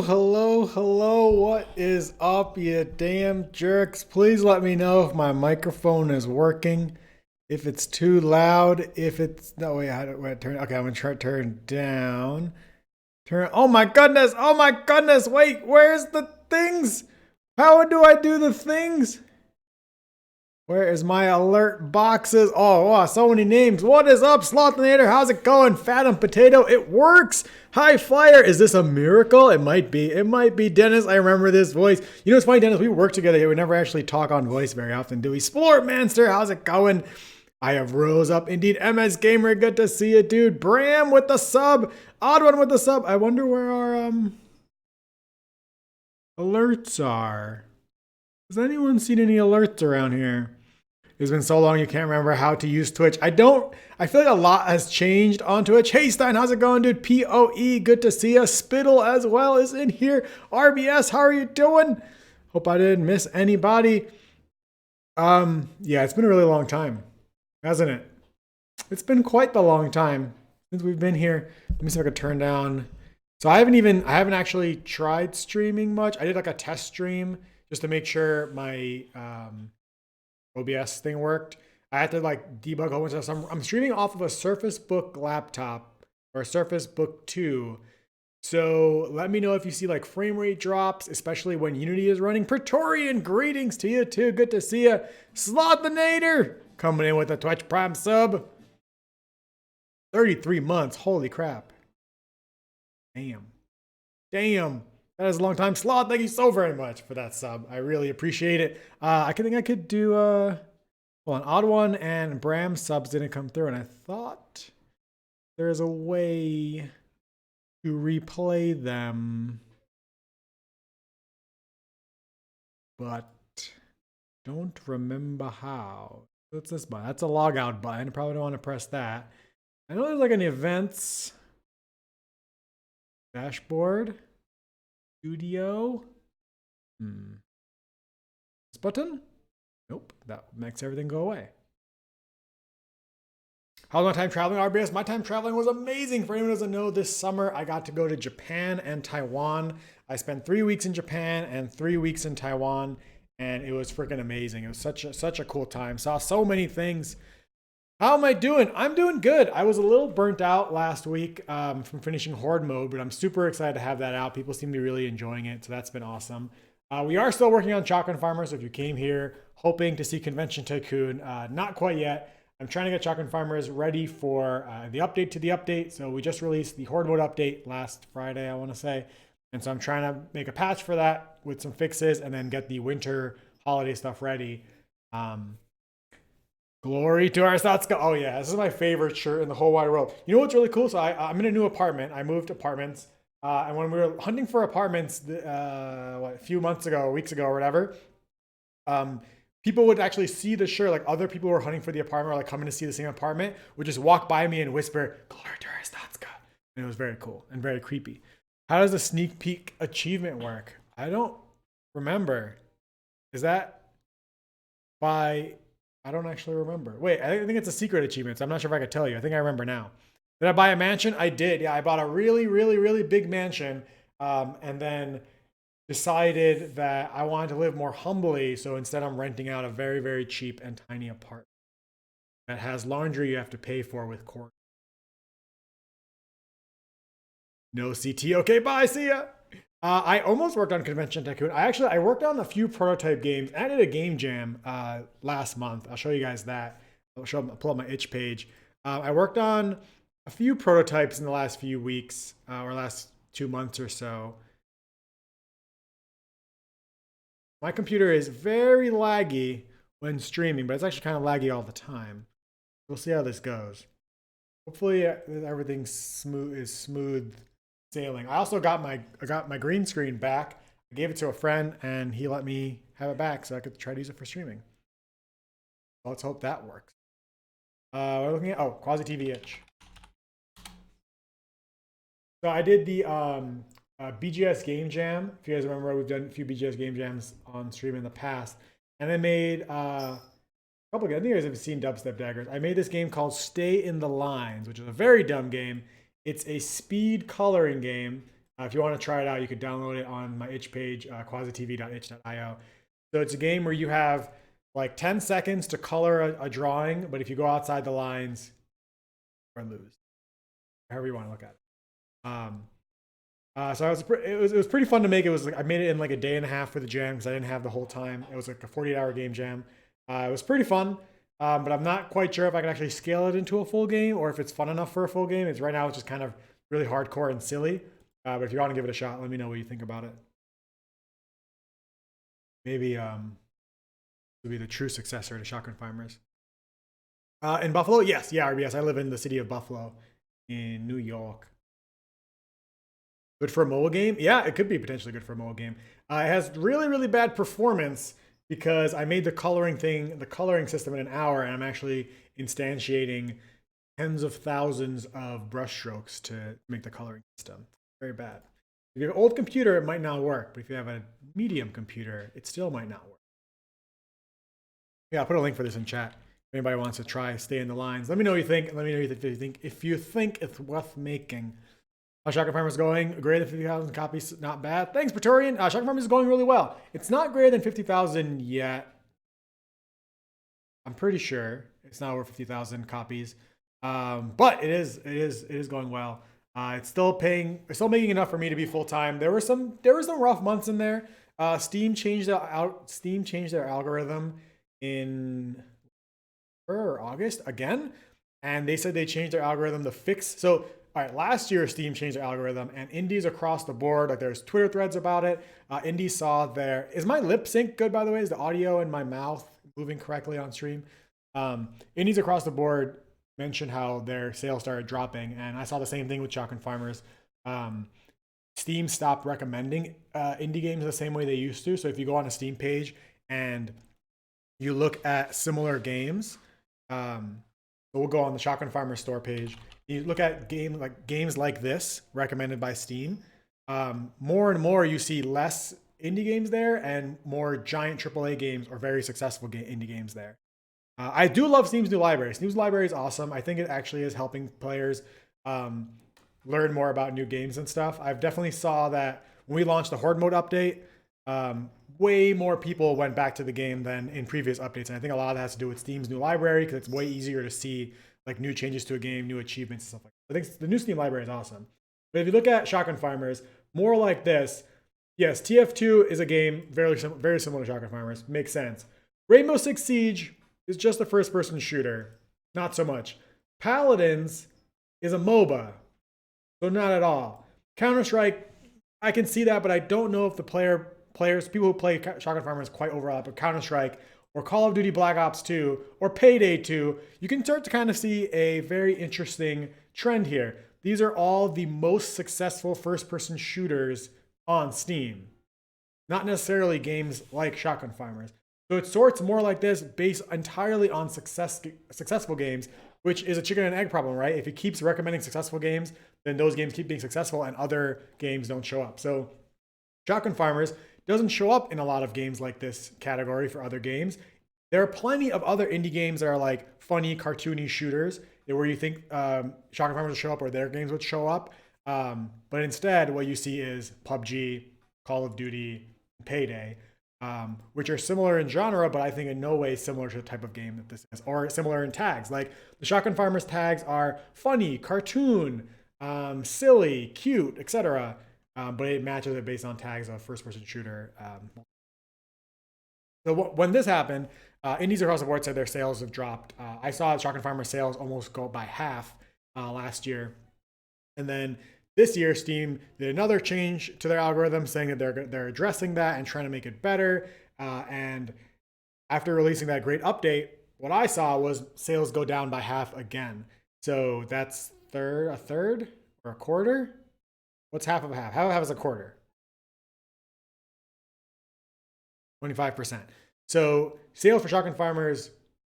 Hello. What is up, you damn jerks? Please let me know if my microphone is working. If it's too loud, if it's no wait, how do I turn? Okay, I'm gonna try to turn down. Turn. Oh my goodness! Oh my goodness! Wait, where's the things? How do I do the things? Where is my alert boxes? Oh, wow, so many names. What is up, Slothinator? How's it going? Fathom Potato, it works. High Flyer, is this a miracle? It might be. It might be. Dennis, I remember this voice. You know what's funny, Dennis? We work together here. We never actually talk on voice very often, do we? Sportmanster, how's it going? I have Rose up. Indeed, MS Gamer, good to see you, dude. Bram with the sub. Odd one with the sub. I wonder where our alerts are. Has anyone seen any alerts around here? It's been so long you can't remember how to use Twitch. I feel like a lot has changed on Twitch. Hey Stein, how's it going, dude? POE, good to see you. Spittle as well is in here. RBS, how are you doing? Hope I didn't miss anybody. Yeah, it's been a really long time, hasn't it? It's been quite the long time since we've been here. Let me see if I can turn down. So I haven't actually tried streaming much. I did like a test stream just to make sure my OBS thing worked. I had to like debug a whole bunch of stuff. I'm streaming off of a Surface Book laptop or a Surface Book 2. So let me know if you see like frame rate drops, especially when Unity is running. Praetorian, greetings to you too. Good to see you. Slothinator coming in with a Twitch Prime sub. 33 months. Holy crap. Damn. That is a long time. Sloth, thank you so very much for that sub. I really appreciate it. I think I could do well, an odd one and Bram subs didn't come through, and I thought there's a way to replay them, but don't remember how. What's this button? That's a logout button. Probably don't want to press that. I know there's like an events dashboard. Studio. This button? Nope. That makes everything go away. How's my time traveling, RBS? My time traveling was amazing. For anyone who doesn't know, this summer I got to go to Japan and Taiwan. I spent 3 weeks in Japan and 3 weeks in Taiwan, and it was freaking amazing. It was such a cool time. Saw so many things. How am I doing? I'm doing good. I was a little burnt out last week from finishing Horde mode, but I'm super excited to have that out. People seem to be really enjoying it, so that's been awesome. We are still working on Shotgun Farmer, so if you came here hoping to see Convention Tycoon, not quite yet. I'm trying to get Shotgun Farmers ready for the update to the update. So we just released the Horde mode update last Friday, I want to say. And so I'm trying to make a patch for that with some fixes and then get the winter holiday stuff ready. Glory to our Satsuka. Oh yeah, this is my favorite shirt in the whole wide world. You know what's really cool? So I'm in a new apartment. I moved apartments. And when we were hunting for apartments a few months ago, weeks ago or whatever, people would actually see the shirt. Like other people who were hunting for the apartment or like coming to see the same apartment would just walk by me and whisper, Glory to our Satsuka. And it was very cool and very creepy. How does the sneak peek achievement work? I don't remember. Is that by... I don't actually remember. Wait, I think it's a secret achievement, so I'm not sure if I could tell you. I think I remember now. Did I buy a mansion? I did. Yeah, I bought a really big mansion and then decided that I wanted to live more humbly. So instead, I'm renting out a very cheap and tiny apartment that has laundry you have to pay for with court. No CT. Okay, bye. See ya. I almost worked on Convention Tycoon. I worked on a few prototype games. I did a game jam last month. I'll show you guys that. Pull up my itch page. I worked on a few prototypes in the last few weeks or last 2 months or so. My computer is very laggy when streaming, but it's actually kind of laggy all the time. We'll see how this goes. Hopefully everything's smooth sailing. I also got my green screen back. I gave it to a friend and he let me have it back so I could try to use it for streaming. Let's hope that works. We're looking at Quasi TV itch. So I did the BGS game jam. If you guys remember, we've done a few BGS game jams on stream in the past, and I made a couple of. I think you guys have seen Dubstep Daggers. I made this game called Stay in the Lines, which is a very dumb game. It's a speed coloring game If you want to try it out, you could download it on my itch page, quasitv.itch.io. So it's a game where you have like 10 seconds to color a drawing, but if you go outside the lines, or lose, however you want to look at it. So it was pretty fun to make. It was like I made it in like a day and a half for the jam because I didn't have the whole time. It was like a 48-hour game jam. It was pretty fun, but I'm not quite sure if I can actually scale it into a full game or if it's fun enough for a full game. It's right now it's just kind of really hardcore and silly. But if you want to give it a shot, let me know what you think about it. Maybe it'll be the true successor to Shotgun Farmers. In Buffalo, yes, yeah, RBS. I live in the city of Buffalo, in New York. Good for a mobile game? Yeah, it could be potentially good for a mobile game. It has really, really bad performance because I made the coloring system in an hour, and I'm actually instantiating tens of thousands of brushstrokes to make the coloring system. Very bad. If you have an old computer, it might not work, but if you have a medium computer, it still might not work. Yeah, I'll put a link for this in chat. If anybody wants to try, stay in the lines. Let me know what you think. Let me know if you think it's worth making. How Shotgun Farmers going? Greater than 50,000 copies, not bad. Thanks, Praetorian. Shotgun Farmers is going really well. It's not greater than 50,000 yet. I'm pretty sure it's not over 50,000 copies, but it is going well. It's still making enough for me to be full time. There were some rough months in there. Steam changed their algorithm in August again, and they said they changed their algorithm to fix. So, all right, last year Steam changed their algorithm, and indies across the board, like there's Twitter threads about it. Indies saw their is my lip sync good, by the way? Is the audio in my mouth moving correctly on stream? Indies across the board mentioned how their sales started dropping, and I saw the same thing with Shotgun Farmers. Steam stopped recommending indie games the same way they used to. So if you go on a Steam page and you look at similar games, we'll go on the Shotgun Farmers store page. You look at games like this recommended by Steam. More and more you see less indie games there and more giant AAA games or very successful indie games there. I do love Steam's new library. Steam's library is awesome. I think it actually is helping players learn more about new games and stuff. I've definitely saw that when we launched the Horde mode update, way more people went back to the game than in previous updates. And I think a lot of that has to do with Steam's new library because it's way easier to see like new changes to a game, new achievements and stuff like that. I think the new Steam library is awesome. But if you look at Shotgun Farmers, more like this, yes, TF2 is a game very similar to Shotgun Farmers. Makes sense. Rainbow Six Siege is just a first-person shooter. Not so much. Paladins is a MOBA. So not at all. Counter-Strike, I can see that, but I don't know if the people who play Shotgun Farmers quite overlap. But Counter-Strike or Call of Duty Black Ops 2 or Payday 2, you can start to kind of see a very interesting trend here. These are all the most successful first-person shooters on Steam. Not necessarily games like Shotgun Farmers. So it sorts more like this based entirely on successful games, which is a chicken and egg problem, right? If it keeps recommending successful games, then those games keep being successful and other games don't show up. So Shotgun Farmers doesn't show up in a lot of games like this category for other games. There are plenty of other indie games that are like funny, cartoony shooters where you think Shotgun Farmers will show up or their games would show up. But instead, what you see is PUBG, Call of Duty, Payday, which are similar in genre, but I think in no way similar to the type of game that this is, or similar in tags. Like the Shotgun Farmers tags are funny, cartoon, silly, cute, etc. But it matches it based on tags of first-person shooter. So when this happened, indies across the board said their sales have dropped. I saw Shotgun Farmers sales almost go by half last year. And then this year, Steam did another change to their algorithm saying that they're addressing that and trying to make it better. And after releasing that great update, what I saw was sales go down by half again. So that's a third or a quarter? What's half of a half? Half of a half is a quarter. 25%. So sales for Shotgun Farmers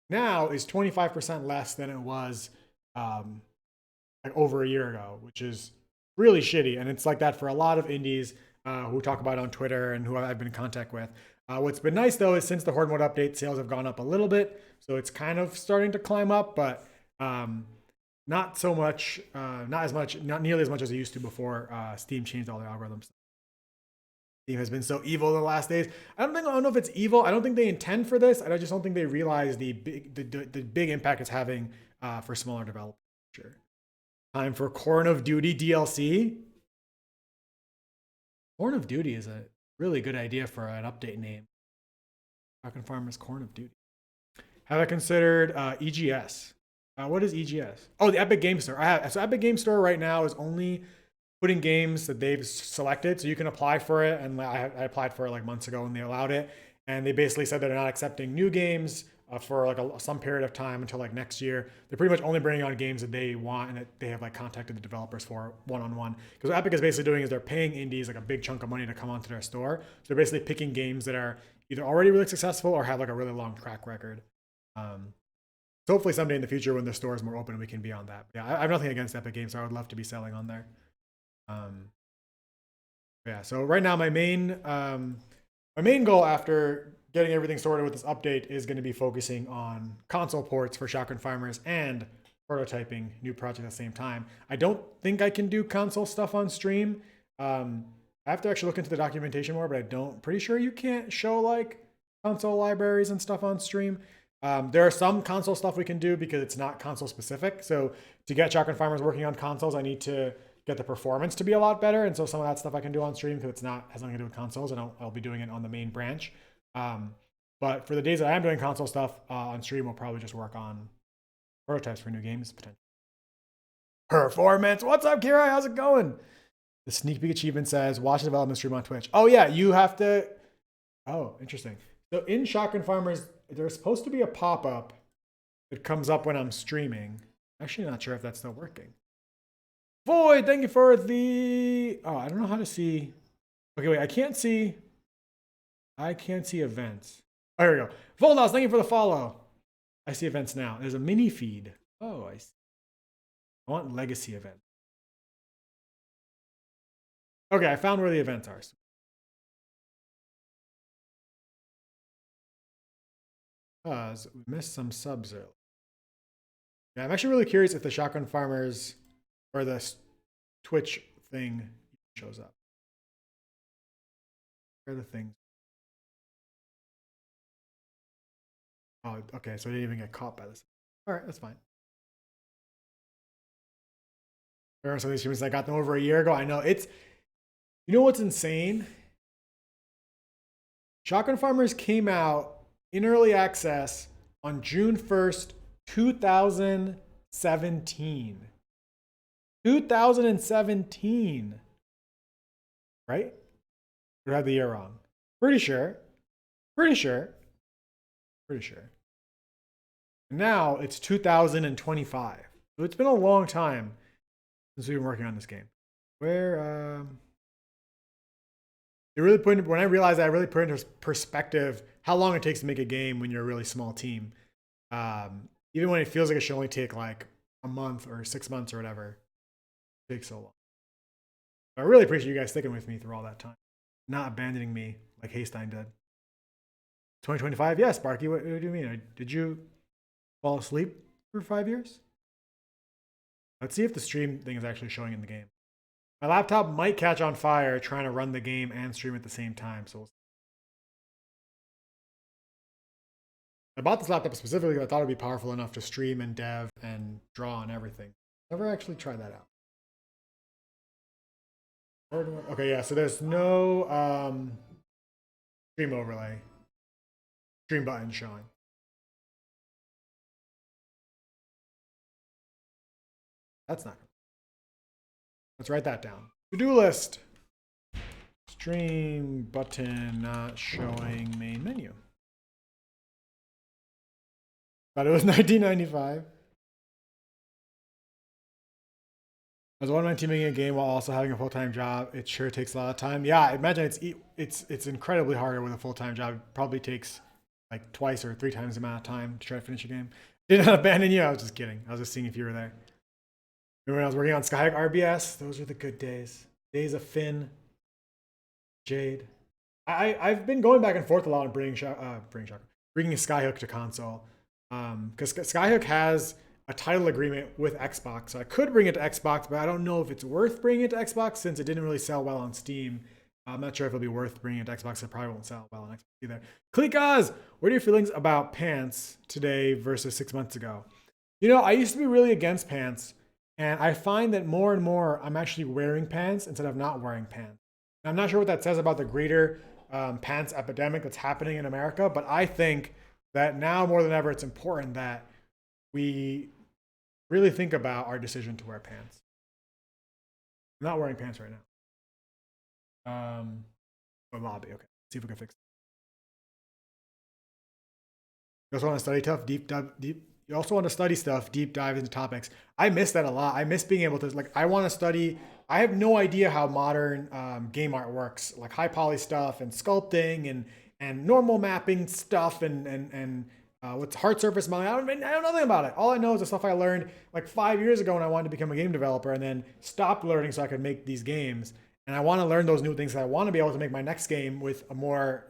now is 25% less than it was like over a year ago, which is really shitty. And it's like that for a lot of indies who talk about it on Twitter and who I've been in contact with. What's been nice though is since the Horde mode update, sales have gone up a little bit. So it's kind of starting to climb up, but not so much, not as much, not nearly as much as it used to before Steam changed all their algorithms. Steam has been so evil in the last days. I don't know if it's evil. I don't think they intend for this. I just don't think they realize the big impact it's having for smaller developers. Sure. Time for Corn of Duty DLC. Corn of Duty is a really good idea for an update name. Falcon Farmers Corn of Duty. Have I considered EGS? What is EGS? Oh, the Epic Game Store. So Epic Game Store right now is only putting games that they've selected, so you can apply for it. And I applied for it like months ago, and they allowed it. And they basically said they're not accepting new games for like some period of time until like next year. They're pretty much only bringing on games that they want and that they have like contacted the developers for one-on-one. Because what Epic is basically doing is they're paying indies like a big chunk of money to come onto their store. So they're basically picking games that are either already really successful or have like a really long track record. So hopefully someday in the future when the store is more open, we can be on that. Yeah, I have nothing against Epic Games, so I would love to be selling on there. Yeah, so right now my main goal after getting everything sorted with this update is going to be focusing on console ports for Shotgun Farmers and prototyping new projects at the same time. I don't think I can do console stuff on stream. I have to actually look into the documentation more, but pretty sure you can't show like console libraries and stuff on stream. There are some console stuff we can do because it's not console specific. So to get Shotgun Farmers working on consoles, I need to get the performance to be a lot better. And so some of that stuff I can do on stream because has nothing to do with consoles. I'll be doing it on the main branch. But for the days that I am doing console stuff on stream, we'll probably just work on prototypes for new games potentially. Performance. What's up, Kira? How's it going? The sneak peek achievement says, watch the development stream on Twitch. Oh yeah, you have to. Oh, interesting. So in Shotgun Farmers, there's supposed to be a pop-up that comes up when I'm streaming. Actually, not sure if that's still working. Void, thank you for the... Oh, I don't know how to see... Okay, wait, I can't see events. Oh, here we go. Voldos, thank you for the follow. I see events now. There's a mini feed. Oh, I see. I want legacy events. Okay, I found where the events are. Because we missed some subs earlier. Yeah, I'm actually really curious if the Shotgun Farmers or the Twitch thing shows up. Where are the things? Oh, okay, so I didn't even get caught by this. All right, that's fine. There are some of these streamers I got them over a year ago. I know it's... You know what's insane? Shotgun Farmers came out in early access on June 1st, 2017. 2017. Right? Or had the year wrong? Pretty sure. Now it's 2025. So it's been a long time since we've been working on this game. Where when I realized that, I really put into perspective how long it takes to make a game when you're a really small team. Even when it feels like it should only take like a month or 6 months or whatever, it takes so long. I really appreciate you guys sticking with me through all that time, not abandoning me like Haystein did. 2025? Yes, Sparky. What do you mean? Did you fall asleep for 5 years? Let's see if the stream thing is actually showing in the game. My laptop might catch on fire trying to run the game and stream at the same time. So I bought this laptop specifically because I thought it would be powerful enough to stream and dev and draw and everything. Never actually tried that out. Okay, yeah, so there's no stream overlay. Stream button showing. That's not good. Let's write that down. To-do list. Stream button not showing main menu. Thought it was 1995. As one man teaming a game while also having a full-time job, it sure takes a lot of time. Yeah, I imagine it's incredibly harder with a full-time job. It probably takes like 2 or 3 times the amount of time to try to finish a game. Did not abandon you. I was just kidding. I was just seeing if you were there. Remember when I was working on Skyhook RBS? Those were the good days. Days of Finn, Jade. I've been going back and forth a lot on bringing Skyhook to console. Because Skyhook has a title agreement with Xbox. So I could bring it to Xbox, but I don't know if it's worth bringing it to Xbox since it didn't really sell well on Steam. I'm not sure if it'll be worth bringing it to Xbox. It probably won't sell well on Xbox either. Cleekaz, what are your feelings about pants today versus 6 months ago? You know, I used to be really against pants, and I find that more and more I'm actually wearing pants instead of not wearing pants. And I'm not sure what that says about the greater pants epidemic that's happening in America, but I think that now more than ever, it's important that we really think about our decision to wear pants. I'm not wearing pants right now. Lobby, okay. See if we can fix it. You also want to study tough, you also want to study stuff, deep dive into topics. I miss that a lot. I miss being able to, like, I want to study. I have no idea how modern game art works, like high poly stuff and sculpting and normal mapping stuff and what's hard surface modeling. I don't know nothing about it. All I know is the stuff I learned like 5 years ago when I wanted to become a game developer and then stopped learning so I could make these games. And I want to learn those new things. I want to be able to make my next game with a more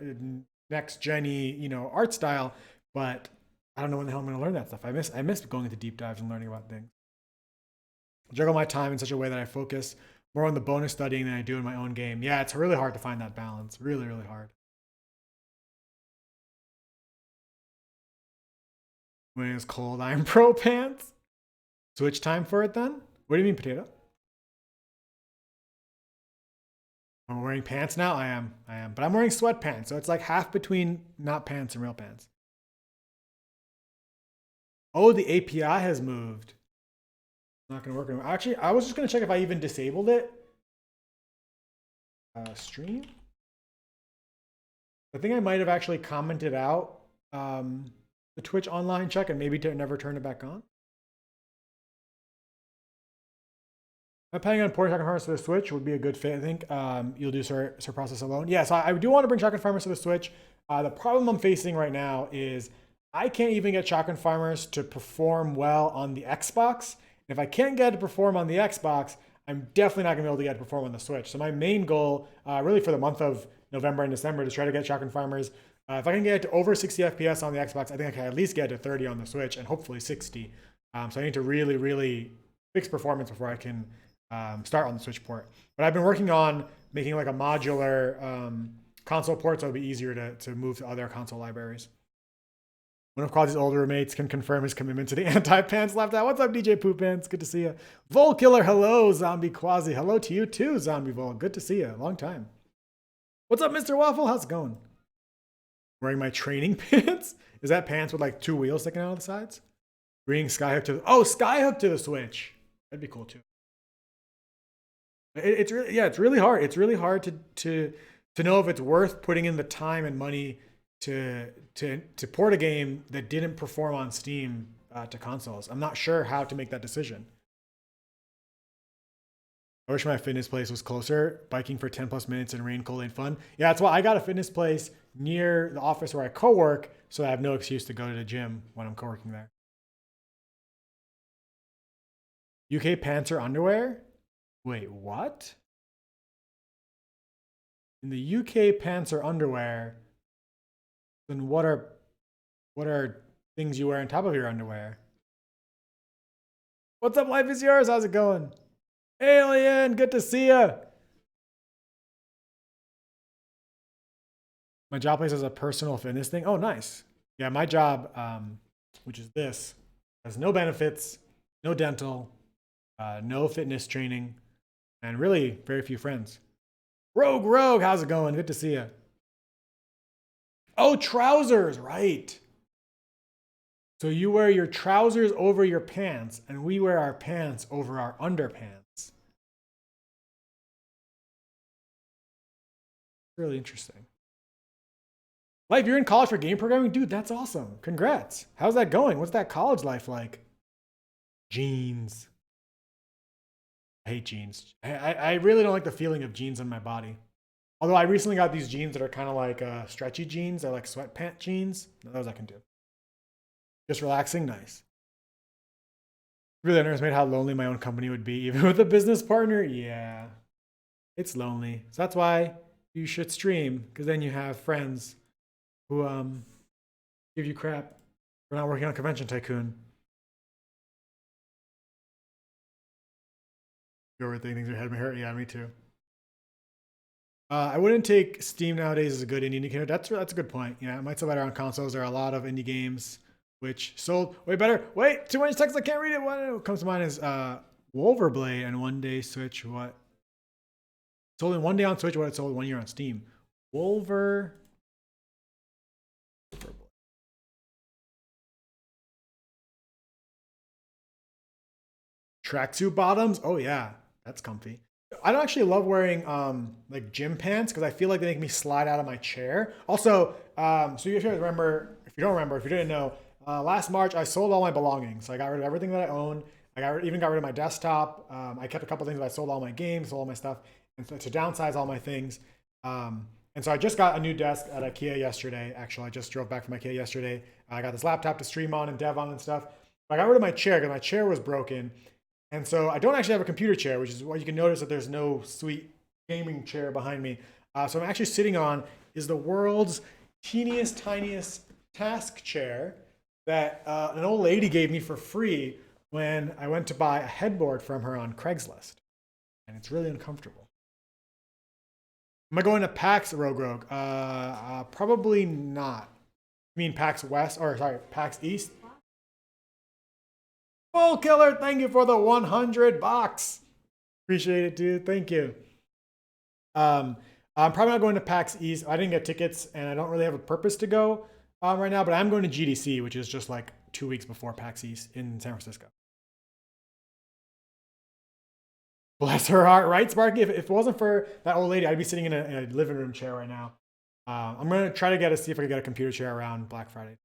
next gen-y, art style. But I don't know when the hell I'm going to learn that stuff. I miss going into deep dives and learning about things. Juggle my time in such a way that I focus more on the bonus studying than I do in my own game. Yeah, it's really hard to find that balance. Really, really hard. When it's cold, I'm pro pants. Switch time for it then? What do you mean, potato? I'm wearing pants now? I am. But I'm wearing sweatpants, so it's like half between not pants and real pants. Oh, the API has moved. Not going to work anymore. Actually, I was just going to check if I even disabled it. Stream? I think I might have actually commented out the Twitch online check and maybe never turn it back on. I'm planning on porting Shotgun Farmers to the Switch would be a good fit, I think. You'll do Sir Process alone. Yeah, so I do want to bring Shotgun Farmers to the Switch. The problem I'm facing right now is I can't even get Shotgun Farmers to perform well on the Xbox. And if I can't get it to perform on the Xbox, I'm definitely not going to be able to get it to perform on the Switch. So my main goal, really for the month of November and December, is try to get Shotgun Farmers. If I can get it to over 60 FPS on the Xbox, I think I can at least get it to 30 on the Switch and hopefully 60. So I need to really, really fix performance before I can start on the Switch port. But I've been working on making like a modular console port so it'll be easier to move to other console libraries. One of Quasi's older roommates can confirm his commitment to the anti-pants left out. What's up, DJ Poopants? Good to see you. Vol Killer, hello, Zombie Quasi. Hello to you too, Zombie Vol. Good to see you. Long time. What's up, Mr. Waffle? How's it going? Wearing my training pants? Is that pants with like 2 wheels sticking out of the sides? Bringing Skyhook to Skyhook to the Switch. That'd be cool too. It's really hard. It's really hard to know if it's worth putting in the time and money to port a game that didn't perform on Steam to consoles. I'm not sure how to make that decision. I wish my fitness place was closer. Biking for 10 plus minutes in rain, cold ain't fun. Yeah, that's why I got a fitness place near the office where I co-work, so I have no excuse to go to the gym when I'm co-working there. UK pants or underwear? Wait, what? In the UK, pants or underwear, then what are things you wear on top of your underwear? What's up, life is yours? How's it going? Alien, good to see ya. My job place is a personal fitness thing. Oh, nice. Yeah, my job, which is this, has no benefits, no dental, no fitness training, and really very few friends. Rogue, how's it going? Good to see you. Oh, trousers, right. So you wear your trousers over your pants, and we wear our pants over our underpants. Really interesting. Life, you're in college for game programming? Dude, that's awesome. Congrats. How's that going? What's that college life like? Jeans. I hate jeans. I really don't like the feeling of jeans on my body. Although I recently got these jeans that are kind of like stretchy jeans. They're like sweatpant jeans. Those I can do. Just relaxing, nice. Really underestimated how lonely my own company would be, even with a business partner. Yeah, it's lonely. So that's why you should stream, because then you have friends who give you crap for not working on Convention Tycoon. You overthink things, your head may hurt. Yeah, me too. I wouldn't take Steam nowadays as a good indie indicator. That's a good point. Yeah, it might sell better on consoles. There are a lot of indie games which sold way better. Wait, too much text. I can't read it. What comes to mind is Wolverblade and one day Switch. What sold in one day on Switch? What it sold 1 year on Steam. Wolverblade. Tracksuit bottoms. Oh yeah, that's comfy. I don't actually love wearing like gym pants because I feel like they make me slide out of my chair. Also, so you should remember, if you don't remember, if you didn't know, last March I sold all my belongings. So I got rid of everything that I owned. Even got rid of my desktop. I kept a couple things, but I sold all my games, sold all my stuff, and so to downsize all my things. And so I just got a new desk at IKEA yesterday. Actually, I just drove back from IKEA yesterday. I got this laptop to stream on and dev on and stuff. But I got rid of my chair because my chair was broken. And so I don't actually have a computer chair, which is why you can notice that there's no sweet gaming chair behind me. So I'm actually sitting on is the world's teeniest, tiniest task chair that an old lady gave me for free when I went to buy a headboard from her on Craigslist. And it's really uncomfortable. Am I going to PAX Rogue? Probably not. You mean PAX West, or sorry, PAX East? Full Killer, thank you for the 100 bucks. Appreciate it, dude. Thank you. I'm probably not going to PAX East. I didn't get tickets, and I don't really have a purpose to go right now. But I'm going to GDC, which is just like 2 weeks before PAX East in San Francisco. Bless her heart, right, Sparky? If it wasn't for that old lady, I'd be sitting in a living room chair right now. I'm gonna try to see if I can get a computer chair around Black Friday.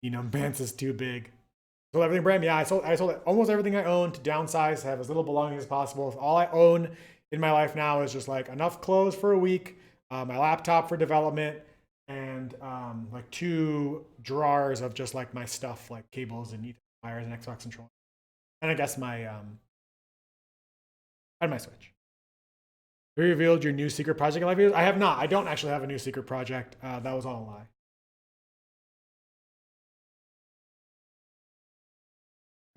You know, Bance is too big. Sold everything brand. Yeah, I sold almost everything I own to downsize, to have as little belongings as possible. All I own in my life now is just like enough clothes for a week, my laptop for development, and like 2 drawers of just like my stuff, like cables and wires and Xbox controller, and I guess my and my Switch. You revealed your new secret project in live videos? I have not. I don't actually have a new secret project. That was all a lie.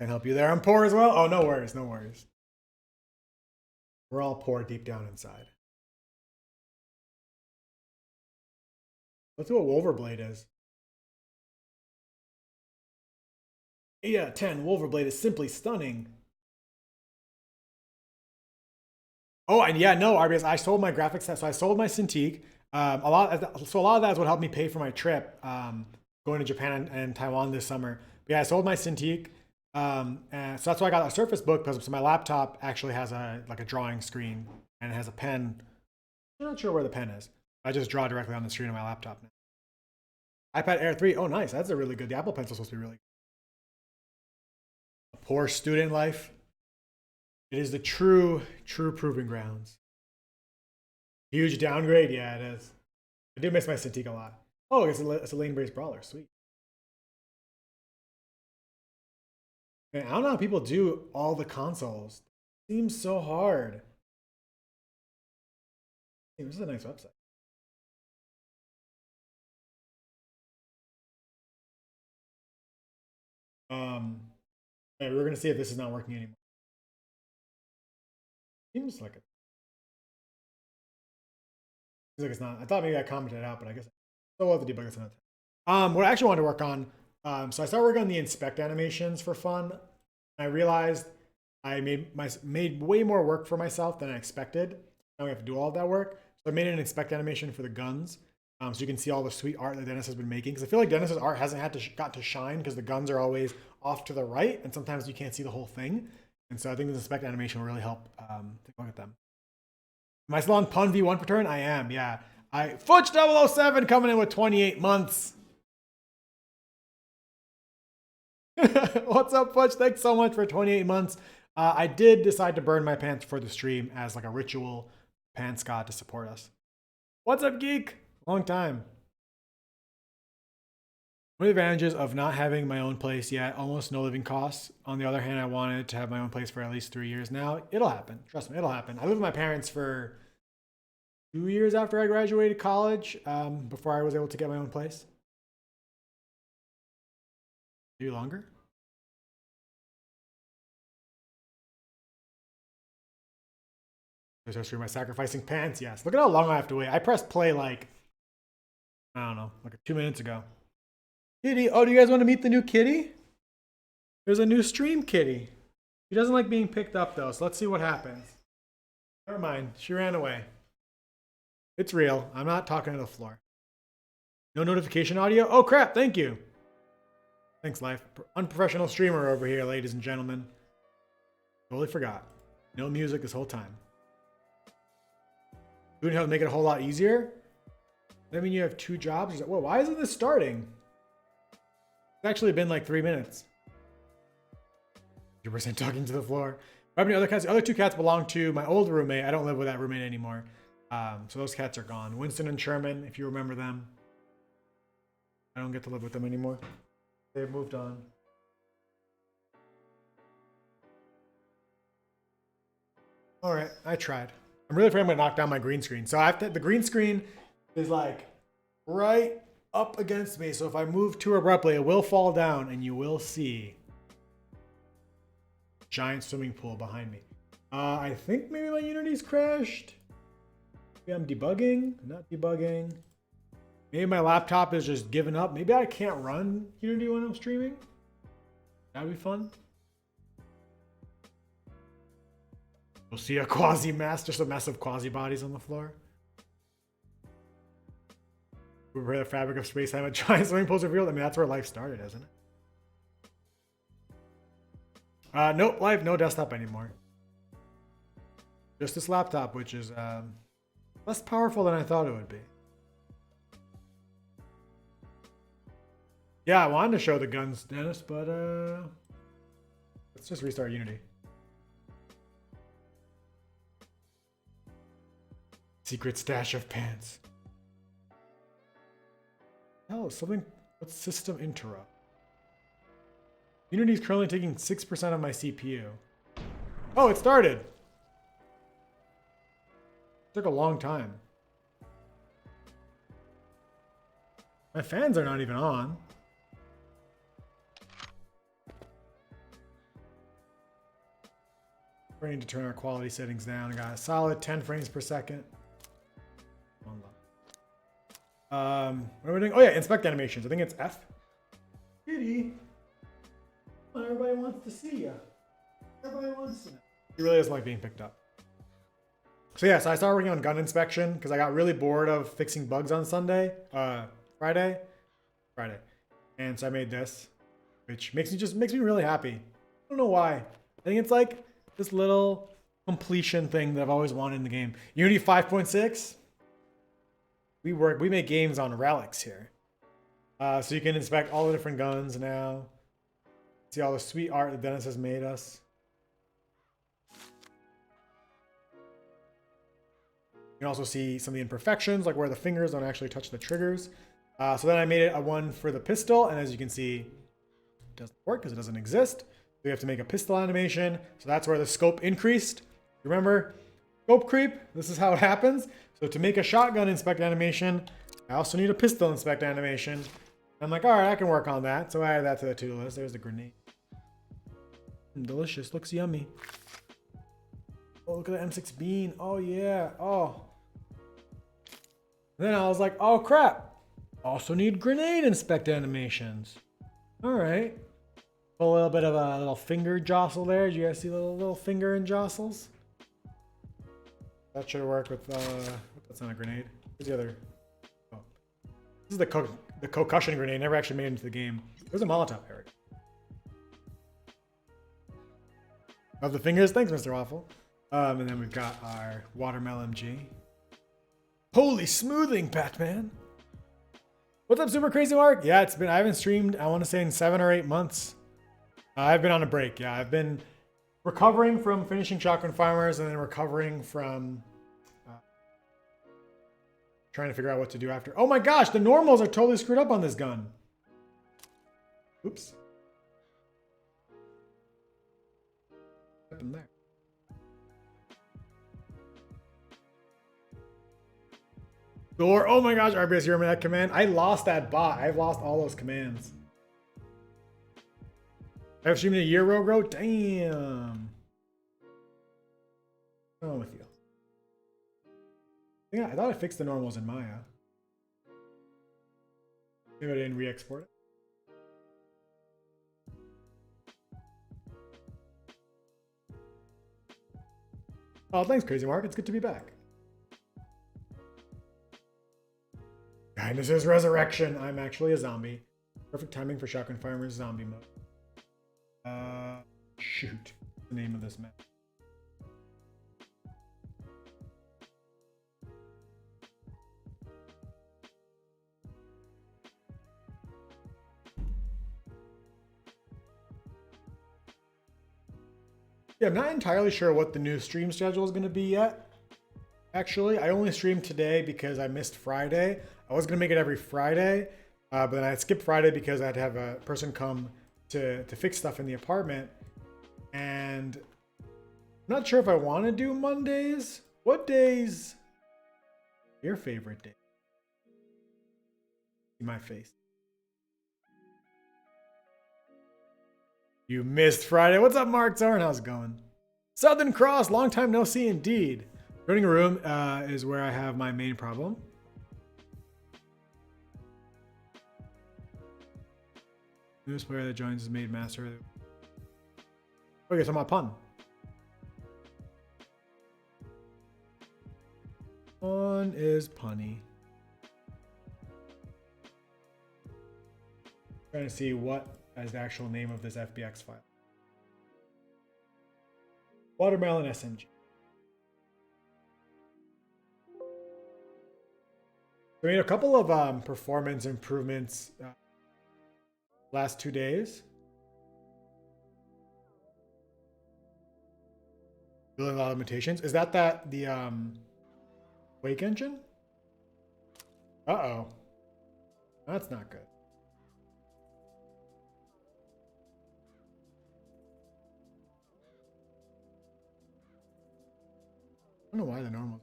Can help you there. I'm poor as well. Oh, no worries, no worries. We're all poor deep down inside. Let's see what Wolverblade is. 8 out of 10. Wolverblade is simply stunning. Oh, and yeah, no, RBS. I sold my graphics set, so I sold my Cintiq. A lot of that is what helped me pay for my trip going to Japan and Taiwan this summer. But yeah, I sold my Cintiq. And so that's why I got a Surface Book, because so my laptop actually has a drawing screen and it has a pen. I'm not sure where the pen is. I just draw directly on the screen of my laptop now. iPad Air 3. Oh, nice. That's a really good. The Apple Pencil's supposed to be really good. A poor student life. It is the true proving grounds. Huge downgrade. Yeah, it is. I do miss my Cintiq a lot. Oh, it's a lane-based brawler. Sweet. Man, I don't know how people do all the consoles. It seems so hard. Hey, this is a nice website. Yeah, we're gonna see if this is not working anymore. Seems like it. Seems like it's not. I thought maybe I commented it out, but I guess I still have to debug this another time. What I actually wanted to work on. So I started working on the inspect animations for fun. I realized I made way more work for myself than I expected. Now we have to do all of that work. So I made an inspect animation for the guns. So you can see all the sweet art that Dennis has been making. Because I feel like Dennis's art hasn't got to shine because the guns are always off to the right, and sometimes you can't see the whole thing. And so I think the inspect animation will really help take a look at them. Am I still on Pun V1 per turn? I am, yeah. Futch 007 coming in with 28 months. What's up, Futch? Thanks so much for 28 months. I did decide to burn my pants for the stream as like a ritual pants god to support us. What's up, Geek? Long time. One of the advantages of not having my own place yet, almost no living costs. On the other hand, I wanted to have my own place for at least 3 years now. It'll happen. Trust me, it'll happen. I lived with my parents for 2 years after I graduated college, before I was able to get my own place. Maybe longer. There's stream by sacrificing pants. Yes. Look at how long I have to wait. I pressed play like, I don't know, like 2 minutes ago. Kitty. Oh, do you guys want to meet the new kitty? There's a new stream kitty. She doesn't like being picked up though, so let's see what happens. Never mind. She ran away. It's real. I'm not talking to the floor. No notification audio? Oh crap, thank you. Thanks, Life. Unprofessional streamer over here, ladies and gentlemen. Totally forgot. No music this whole time. Doing how to make it a whole lot easier? That mean you have 2 jobs? Whoa, why isn't this starting? It's actually been like 3 minutes. 100% talking to the floor. I have any other cats? The other 2 cats belong to my old roommate. I don't live with that roommate anymore. So those cats are gone. Winston and Sherman, if you remember them. I don't get to live with them anymore. They've moved on. All right, I tried. I'm really afraid I'm gonna knock down my green screen. So I have to, the green screen is like right up against me. So if I move too abruptly, it will fall down and you will see giant swimming pool behind me. I think maybe my Unity's crashed. Maybe I'm debugging, not debugging. Maybe my laptop is just giving up. Maybe I can't run Unity when I'm streaming. That'd be fun. You'll see a quasi-mass, just a mess of quasi-bodies on the floor. Prepare the fabric of space time. A giant swimming pool's revealed. I mean, that's where life started, isn't it? Nope, live, no desktop anymore. Just this laptop, which is less powerful than I thought it would be. Yeah, I wanted to show the guns, Dennis, but let's just restart Unity. Secret stash of pants. Oh, something. What's system interrupt? Unity is currently taking 6% of my CPU. Oh, it started. It took a long time. My fans are not even on. We need to turn our quality settings down. I got a solid 10 frames per second. What are we doing? Oh yeah, inspect animations. I think it's F. Kitty. Well, everybody wants to see you. Everybody wants to know. He really doesn't like being picked up. So yeah, so I started working on gun inspection because I got really bored of fixing bugs on Friday. And so I made this, which makes me really happy. I don't know why. I think it's like this little completion thing that I've always wanted in the game. Unity 5.6. We make games on relics here. So you can inspect all the different guns now. See all the sweet art that Dennis has made us. You can also see some of the imperfections, like where the fingers don't actually touch the triggers. So then I made it a one for the pistol, and as you can see, it doesn't work because it doesn't exist. So we have to make a pistol animation. So that's where the scope increased. Remember, scope creep, this is how it happens. So to make a shotgun inspect animation, I also need a pistol inspect animation. I'm like, all right, I can work on that. So I added that to the to-do list. There's the grenade. Delicious, looks yummy. Oh, look at the M6 bean. Oh yeah, oh. And then I was like, oh crap. Also need grenade inspect animations. All right. A little bit of a little finger jostle there. Did you guys see the little finger and jostles? That should work with, that's not a grenade. Where's the other? Oh. This is the concussion grenade. Never actually made it into the game. There's a Molotov, Eric. Of the fingers. Thanks, Mr. Waffle. And then we've got our watermelon MG. Holy smoothing, Batman. What's up, Super Crazy Mark? Yeah, it's been, I haven't streamed, I want to say in 7 or 8 months. I've been on a break. Yeah, I've been recovering from finishing Shotgun Farmers and then recovering from trying to figure out what to do after. Oh my gosh, the normals are totally screwed up on this gun. Oops. What happened there? Door. Oh my gosh, RBS, you remember that command? I lost that bot. I've lost all those commands. I've streamed a year, Rogro. Damn. What's wrong with you? Yeah, I thought I fixed the normals in Maya. Maybe I didn't re-export it. Oh, thanks, Crazy Mark. It's good to be back. Kindness is resurrection. I'm actually a zombie. Perfect timing for Shotgun Farmer's zombie mode. Shoot. The name of this map. Yeah, I'm not entirely sure what the new stream schedule is going to be yet. Actually, I only streamed today because I missed Friday. I was going to make it every Friday, but then I skipped Friday because I had to have a person come to fix stuff in the apartment. And I'm not sure if I want to do Mondays. What days? Your favorite day? See my face. You missed Friday. What's up, Mark Zorn? How's it going? Southern Cross, long time no see indeed. Joining a room is where I have my main problem. Newest player that joins is made master. Okay, so my pun. Pun is punny. Trying to see what is the actual name of this FBX file. Watermelon SMG. We made a couple of performance improvements last 2 days. Building a lot of limitations. Is that the Wake engine? Uh-oh. That's not good. I don't know why the normal.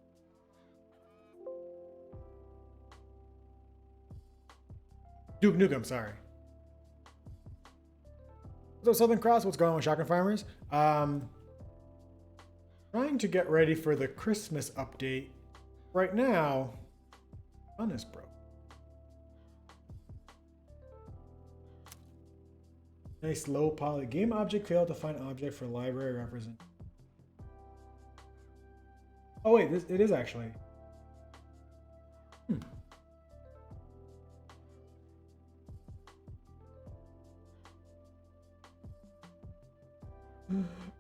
Duke Nukem, sorry. What's up, Southern Cross? What's going on with Shotgun Farmers? Trying to get ready for the Christmas update. Right now, fun is broke. Nice low poly. Game object failed to find object for library represent. Oh wait, it is actually.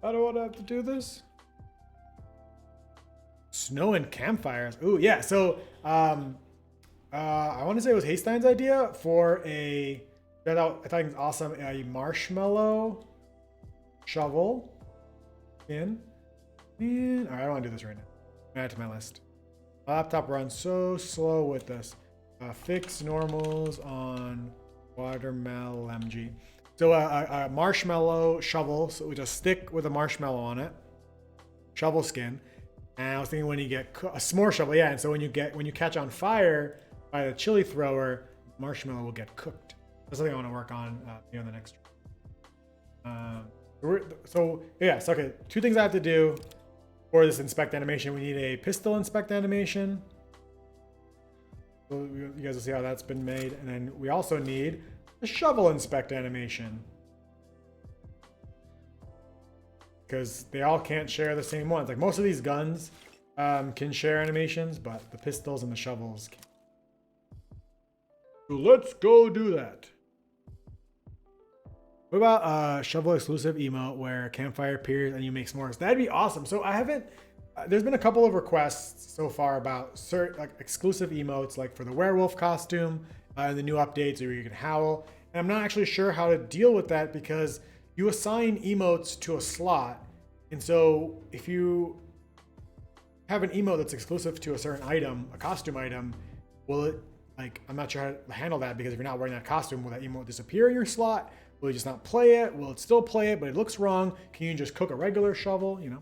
I don't want to have to do this. Snow and campfires. Ooh, yeah. So, I want to say it was Haystein's idea for I thought it was awesome. A marshmallow shovel in. Man, all right, I don't want to do this right now. Add to my list. My laptop runs so slow with this. Fix normals on watermelon MG. So a marshmallow shovel. So we just stick with a marshmallow on it. Shovel skin. And I was thinking when you get a s'more shovel, yeah. And so when you catch on fire by the chili thrower, marshmallow will get cooked. That's something I want to work on in the next. Okay. 2 things I have to do for this inspect animation. We need a pistol inspect animation. So you guys will see how that's been made, and then we also need a shovel inspect animation. Because they all can't share the same ones. Like most of these guns can share animations, but the pistols and the shovels can't. So let's go do that. What about shovel exclusive emote where campfire appears and you make s'mores? That'd be awesome. So I haven't. There's been a couple of requests so far about exclusive emotes, like for the werewolf costume and the new updates where you can howl. And I'm not actually sure how to deal with that because you assign emotes to a slot. And so if you have an emote that's exclusive to a certain item, a costume item, will it, I'm not sure how to handle that because if you're not wearing that costume, will that emote disappear in your slot? Will you just not play it? Will it still play it, but it looks wrong? Can you just cook a regular shovel, We're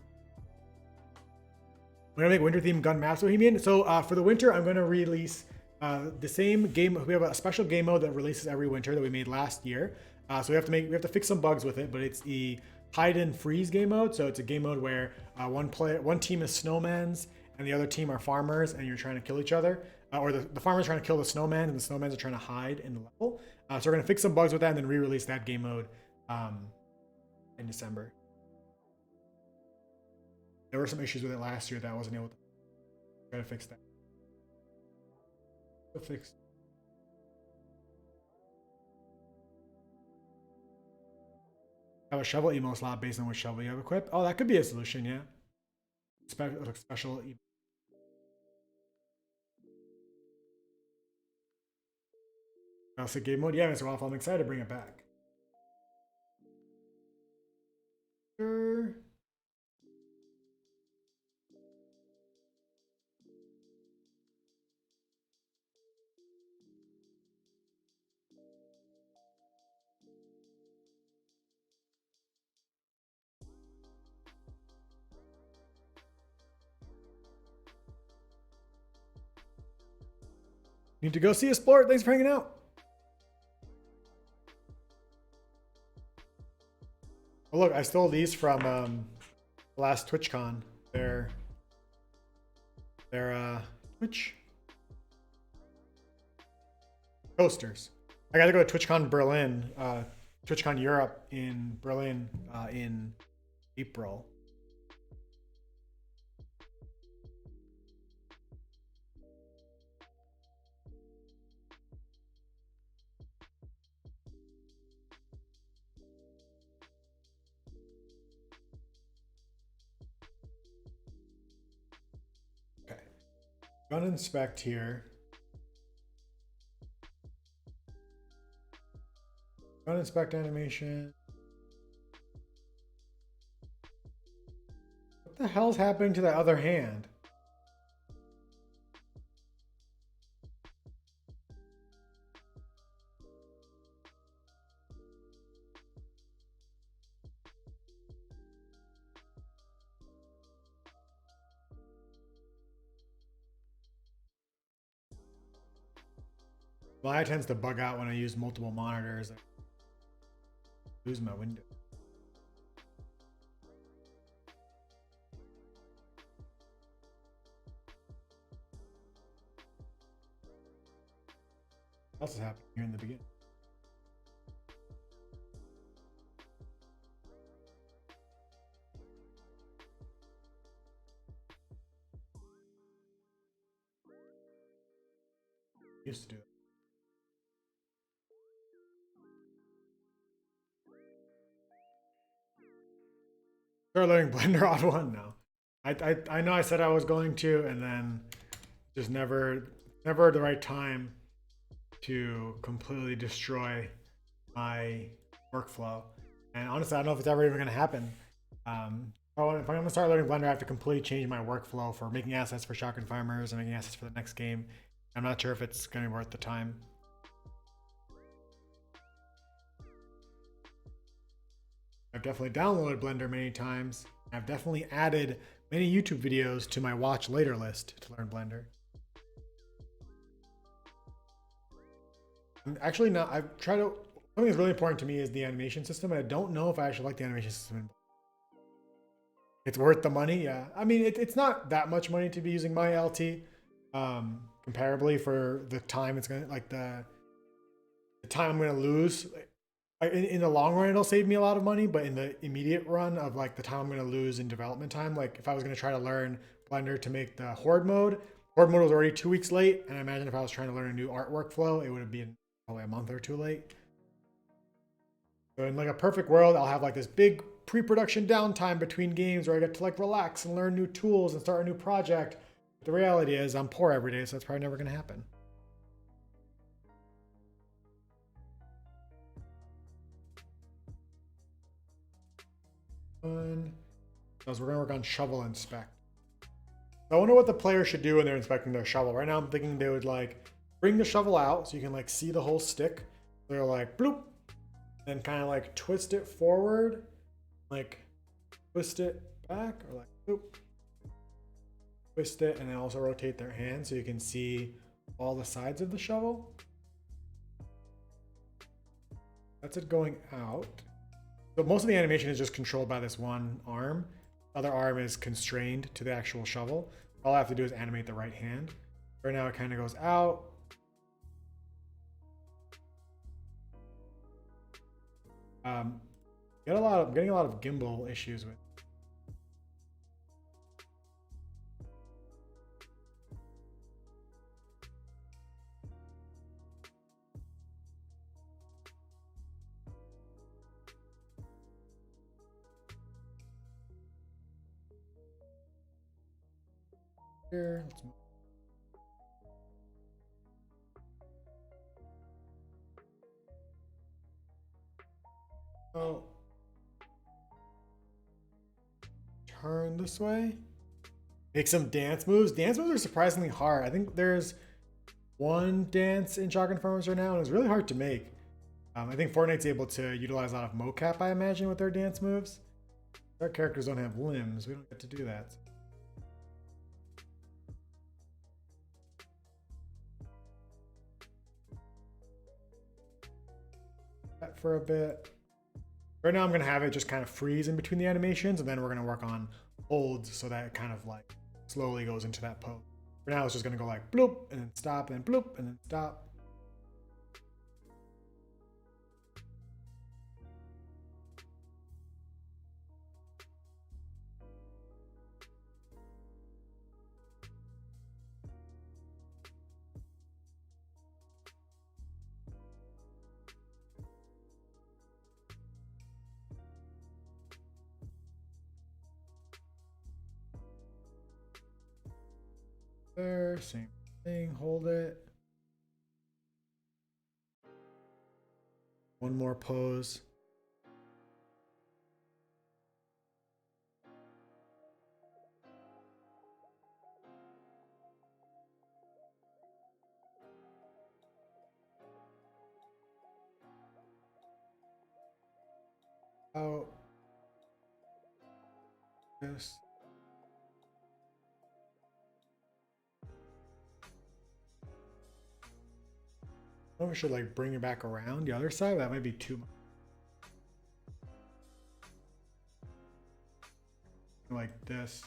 gonna make winter themed gun maps, Bohemian. So for the winter, I'm gonna release the same game. We have a special game mode that releases every winter that we made last year. So we have to fix some bugs with it, but it's the hide and freeze game mode. So it's a game mode where one team is snowmans and the other team are farmers, and you're trying to kill each other. Or the farmers trying to kill the snowman, and the snowmans are trying to hide in the level. So we're gonna fix some bugs with that, and then re-release that game mode in December. There were some issues with it last year that I wasn't able to. Gotta fix that. Fix. Have a shovel emo slot based on which shovel you have equipped. Oh, that could be a solution, yeah. Special emo. Classic game mode. Yeah, Mr. Waffle, I'm excited to bring it back. Sure. Need to go see a sport. Thanks for hanging out. Oh, look, I stole these from last TwitchCon. They're Twitch coasters. I got to go to TwitchCon Berlin, TwitchCon Europe in Berlin in April. Okay, gun inspect here. Gun inspect animation. What the hell's happening to that other hand? My eye tends to bug out when I use multiple monitors. I lose my window. What else is happening here in the beginning? Used to do it. Start learning Blender on one now. I know I said I was going to, and then just never the right time to completely destroy my workflow. And honestly, I don't know if it's ever even going to happen. If I'm going to start learning Blender, I have to completely change my workflow for making assets for Shotgun Farmers and making assets for the next game. I'm not sure if it's going to be worth the time. I've definitely downloaded Blender many times. I've definitely added many YouTube videos to my watch later list to learn Blender. I'm actually not, I've tried to, something that's really important to me is the animation system. And I don't know if I actually like the animation system. It's worth the money, yeah. I mean, it's not that much money to be using my LT, comparably for the time it's gonna, like the time I'm gonna lose. In the long run, it'll save me a lot of money, but in the immediate run of like the time I'm gonna lose in development time, like if I was gonna try to learn Blender to make the Horde mode was already 2 weeks late, and I imagine if I was trying to learn a new art workflow, it would have been probably a month or two late. So in like a perfect world, I'll have like this big pre-production downtime between games where I get to like relax and learn new tools and start a new project. But the reality is I'm poor every day, so that's probably never gonna happen. So we're gonna work on shovel inspect. I wonder what the player should do when they're inspecting their shovel. Right now I'm thinking they would like bring the shovel out so you can like see the whole stick. They're like bloop, and kind of like twist it forward, like twist it back, or like bloop, twist it, and then also rotate their hand so you can see all the sides of the shovel. That's it going out. So most of the animation is just controlled by this one arm. The other arm is constrained to the actual shovel. All I have to do is animate the right hand. Right now it kind of goes out. I'm getting a lot of gimbal issues with. Here, let's move. Oh, turn this way. Make some dance moves. Dance moves are surprisingly hard. I think there's one dance in Shotgun Farmers right now, and it's really hard to make. I think Fortnite's able to utilize a lot of mocap, I imagine, with their dance moves. Our characters don't have limbs. We don't get to do that. That for a bit. Right now I'm going to have it just kind of freeze in between the animations, and then we're going to work on holds so that it kind of like slowly goes into that pose. For now it's just going to go like bloop, and then stop, and then bloop, and then stop. There, same thing, hold it. One more pose. Out. This. I we should like bring it back around the other side. That might be too much. Like this.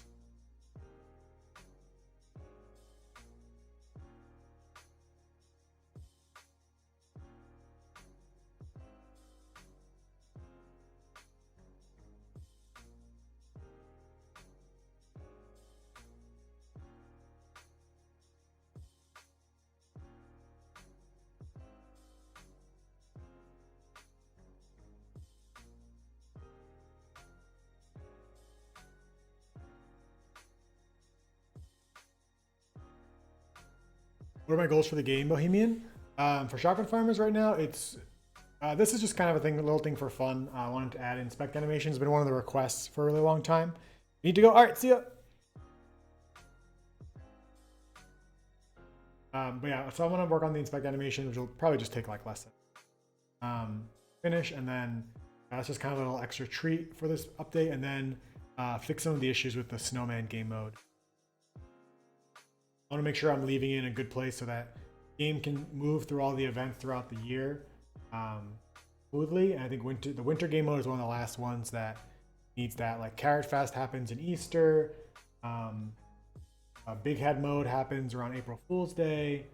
What are my goals for the game, Bohemian? For Shotgun Farmers right now, it's this is just kind of a thing, a little thing for fun. I wanted to add inspect animation. It's been one of the requests for a really long time. Need to go. All right, see ya. But yeah, so I'm gonna work on the inspect animation, which will probably just take like less than finish, and then that's just kind of a little extra treat for this update, and then fix some of the issues with the snowman game mode. I want to make sure I'm leaving it in a good place so that game can move through all the events throughout the year smoothly. And I think the winter game mode is one of the last ones that needs that. Like Carrot Fest happens in Easter. Big Head mode happens around April Fool's Day.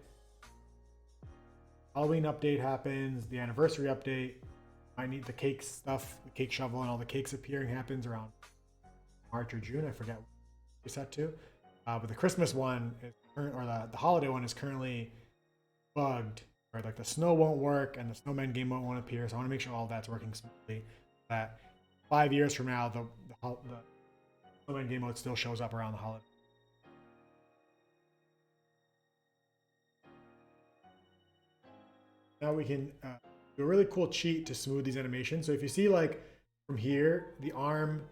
Halloween update happens. The anniversary update. I need the cake stuff, the cake shovel, and all the cakes appearing happens around March or June. I forget what it's set to. But the Christmas one is or the holiday one is currently bugged, where like the snow won't work and the snowman game won't appear. So I want to make sure all that's working smoothly. That 5 years from now, the snowman game mode still shows up around the holiday. Now we can do a really cool cheat to smooth these animations. So if you see like from here, the arm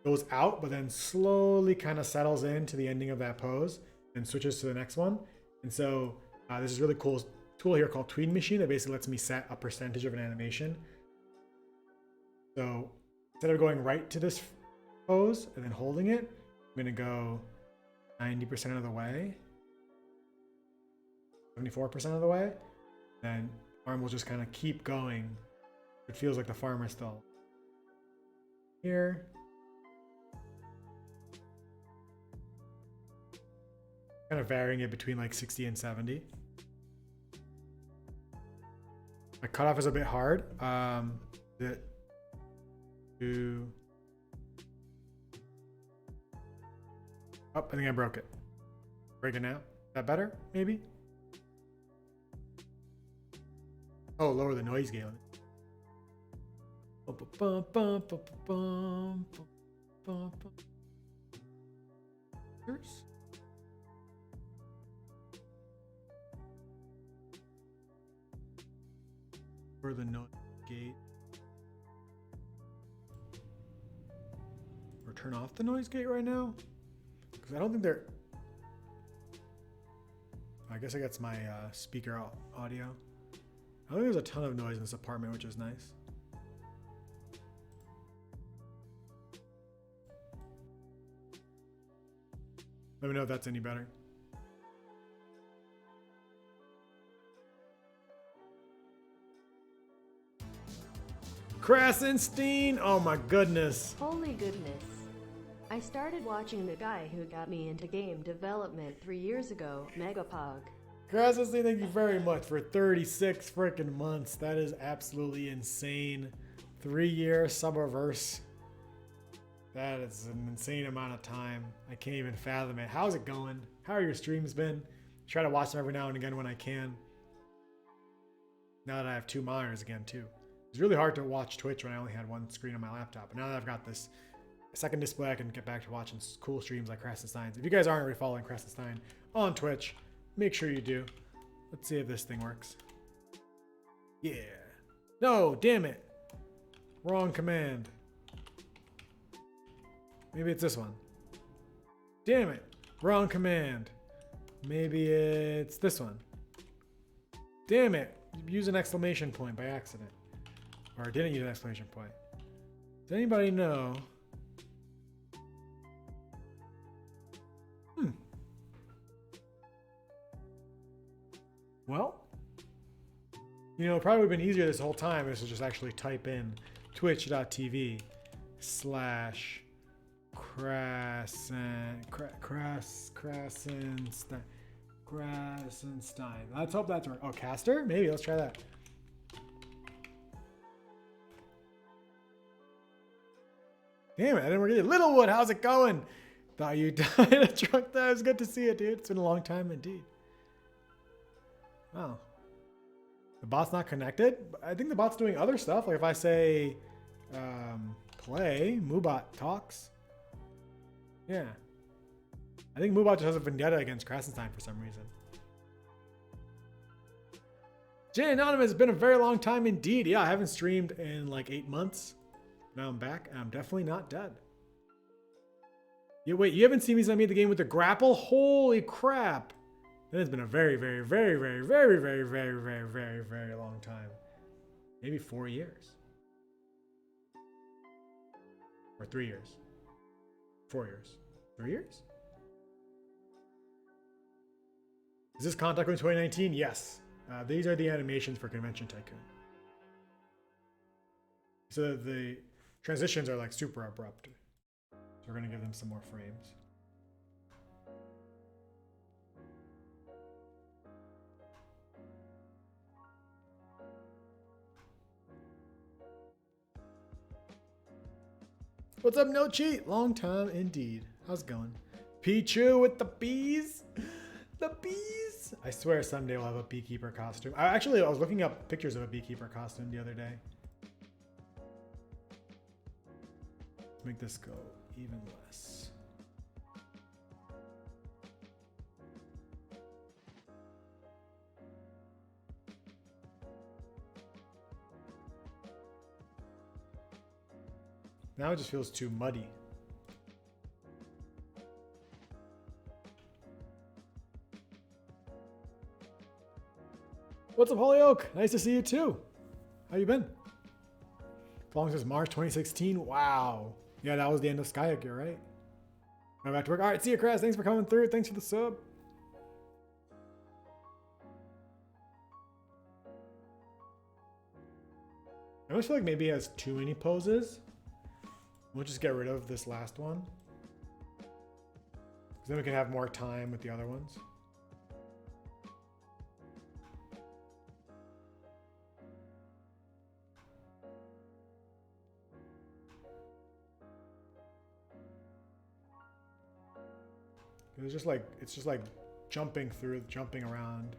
goes out, but then slowly kind of settles into the ending of that pose and switches to the next one. And so this is a really cool tool here called Tween Machine that basically lets me set a percentage of an animation. So instead of going right to this pose and then holding it, I'm gonna go 90% of the way, 74% of the way, and arm will just kind of keep going. It feels like the farmer's still here. Kind of varying it between like 60 and 70. My cutoff is a bit hard. To Oh, I think I broke it. Break it now. Is that better? Maybe? Oh, lower the noise gate. For the noise gate. Or turn off the noise gate right now? Because I don't think they're... I guess I got my speaker audio. I think there's a ton of noise in this apartment, which is nice. Let me know if that's any better. Krasenstein! Oh my goodness. Holy goodness. I started watching the guy who got me into game development 3 years ago, Megapog. Krasenstein, thank you very much for 36 freaking months. That is absolutely insane. 3-year subverse. That is an insane amount of time. I can't even fathom it. How's it going? How are your streams been? Try to watch them every now and again when I can. Now that I have 2 monitors again too. It's really hard to watch Twitch when I only had 1 screen on my laptop. But now that I've got this second display, I can get back to watching cool streams like Krasenstein's. If you guys aren't already following Krasenstein on Twitch, make sure you do. Let's see if this thing works. Yeah. No, damn it. Wrong command. Maybe it's this one. Damn it. Wrong command. Maybe it's this one. Damn it. Use an exclamation point by accident. Or I didn't use an exclamation point. Does anybody know? Well, you know, it probably would have been easier this whole time is to just actually type in twitch.tv/Krasenstein. Let's hope that's right. Oh, caster? Maybe. Let's try that. Damn it, I didn't work it. Littlewood, how's it going? Thought you died in a truck. That was good to see it, dude. It's been a long time indeed. Wow. The bot's not connected? I think the bot's doing other stuff. Like if I say play, Moobot talks. Yeah. I think Moobot just has a vendetta against Krasenstein for some reason. Jay Anonymous, it's been a very long time indeed. Yeah, I haven't streamed in like 8 months. Now I'm back and I'm definitely not dead. Yeah, wait, you haven't seen me since I made the game with the grapple? Holy crap. That has been a very, very, very, very, very, very, very, very, very, very long time. Maybe 4 years. Or 3 years. 4 years. 3 years? Is this Contact from 2019? Yes. These are the animations for Convention Tycoon. So the transitions are like super abrupt. So we're going to give them some more frames. What's up, No Cheat? Long time indeed. How's it going? Pichu with the bees? The bees? I swear someday we'll have a beekeeper costume. I was looking up pictures of a beekeeper costume the other day. Let's make this go even less. Now it just feels too muddy. What's up, Hollyoak? Nice to see you too. How you been? As long as it's March 2016. Wow. Yeah, that was the end of Skyhook, you're right. I'm back to work. All right, see you, Crash. Thanks for coming through. Thanks for the sub. I always feel like maybe it has too many poses. We'll just get rid of this last one. then we can have more time with the other ones. It's just like jumping around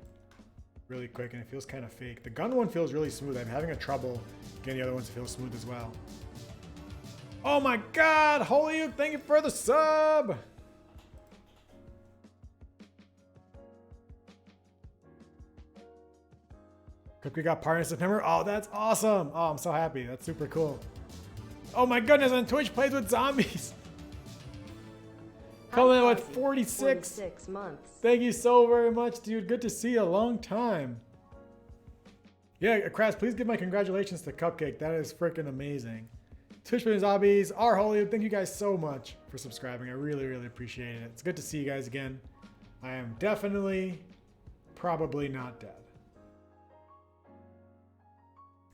really quick, and it feels kind of fake. The gun one feels really smooth. I'm having a trouble getting the other ones to feel smooth as well. Oh my god! Holy, thank you for the sub! We got partner in September. Oh, that's awesome! Oh, I'm so happy. That's super cool. Oh my goodness, and Twitch plays with zombies! Coming in with 46 months. Thank you so very much, dude. Good to see you. A long time. Yeah, Kras, please give my congratulations to Cupcake. That is freaking amazing. Twitch Plays Zombies, R. Hollywood, thank you guys so much for subscribing. I really, really appreciate it. It's good to see you guys again. I am definitely, probably not dead.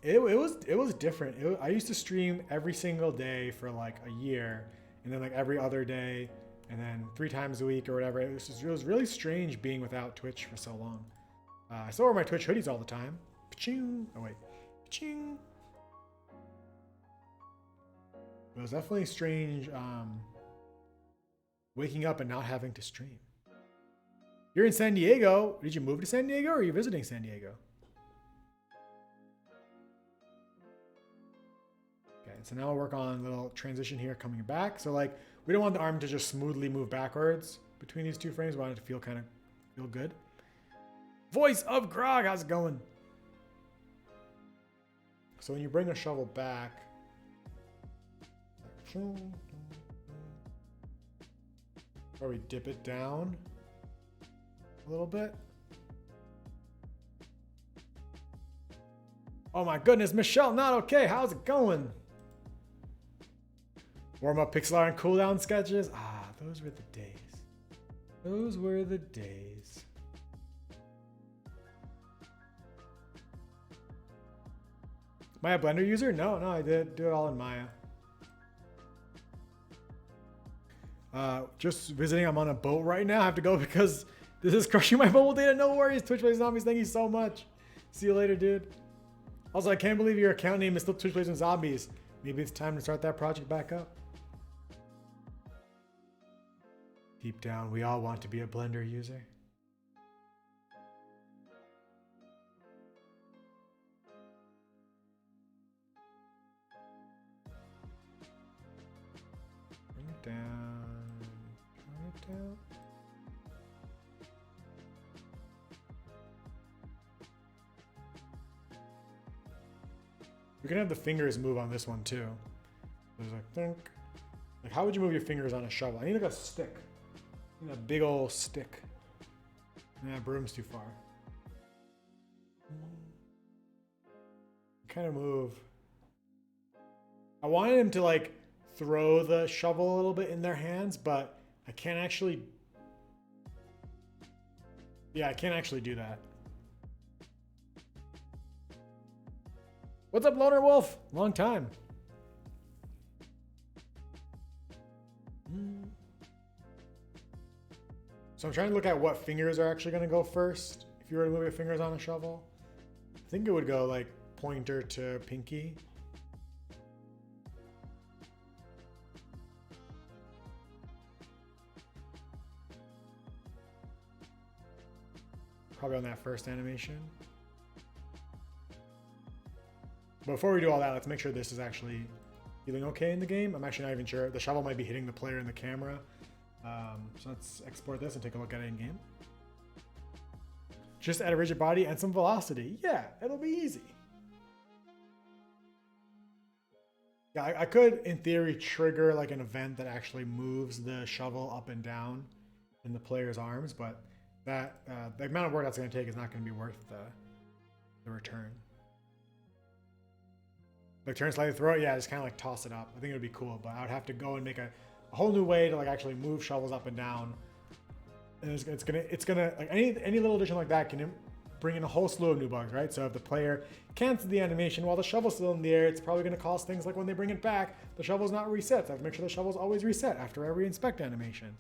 It was different. I used to stream every single day for like a year, and then like every other day, and then 3 times a week or whatever. It was really strange being without Twitch for so long. I still wear my Twitch hoodies all the time. Paching. Oh wait. Paching. It was definitely strange waking up and not having to stream. You're in San Diego. Did you move to San Diego or are you visiting San Diego? Okay, so now we'll work on a little transition here coming back. So like, we don't want the arm to just smoothly move backwards between these 2 frames. We want it to feel feel good. Voice of Grog, how's it going? So when you bring a shovel back, or we dip it down a little bit. Oh my goodness, Michelle, not okay. How's it going? Warm up pixel art and cooldown sketches. Ah, those were the days. Those were the days. Am I a Blender user? No, I did do it all in Maya. Just visiting. I'm on a boat right now. I have to go because this is crushing my mobile data. No worries. Twitch Plays Zombies, thank you so much. See you later, dude. Also, I can't believe your account name is still Twitch Plays Zombies. Maybe it's time to start that project back up. Deep down, we all want to be a Blender user. Bring it down. Bring it down. We can have the fingers move on this one too. There's like, think. Like, how would you move your fingers on a shovel? I need like a stick. I need a big old stick. Nah, broom's too far. Kind of move. I wanted him to like throw the shovel a little bit in their hands, but I can't actually. Yeah, I can't actually do that. What's up, Loner Wolf? Long time. So I'm trying to look at what fingers are actually going to go first. If you were to move your fingers on a shovel, I think it would go like pointer to pinky. Probably on that first animation. Before we do all that, let's make sure this is actually feeling okay in the game. I'm actually not even sure. The shovel might be hitting the player in the camera. So let's export this and take a look at it in game. Just add a rigid body and some velocity. Yeah, it'll be easy. Yeah, I could, in theory, trigger like an event that actually moves the shovel up and down in the player's arms, but that the amount of work that's going to take is not going to be worth the return. Like turn slightly, throw it, yeah, just kind of like toss it up. I think it would be cool, but I would have to go and make a whole new way to like actually move shovels up and down. And it's gonna like any little addition like that can bring in a whole slew of new bugs, right? So if the player cancels the animation while the shovel's still in the air, it's probably gonna cause things like when they bring it back, the shovel's not reset. So I have to make sure the shovel's always reset after every inspect animation.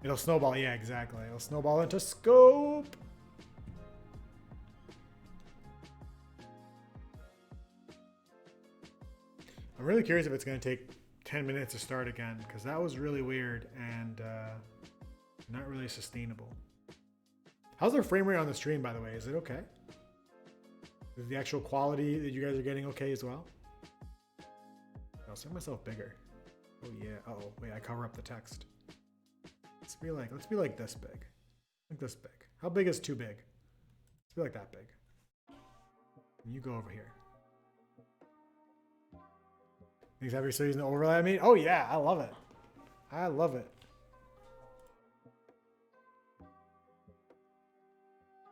It'll snowball. Yeah, exactly. It'll snowball into scope. I'm really curious if it's going to take 10 minutes to start again, because that was really weird and not really sustainable. How's their frame rate on the stream, by the way? Is it okay? Is the actual quality that you guys are getting okay as well? I'll make myself bigger. Oh yeah. Uh-oh. Wait, I cover up the text. Let's be like this big. Like this big. How big is too big? Let's be like that big. And you go over here. Thanks, have still using the overlay I made? Oh yeah, I love it. I love it.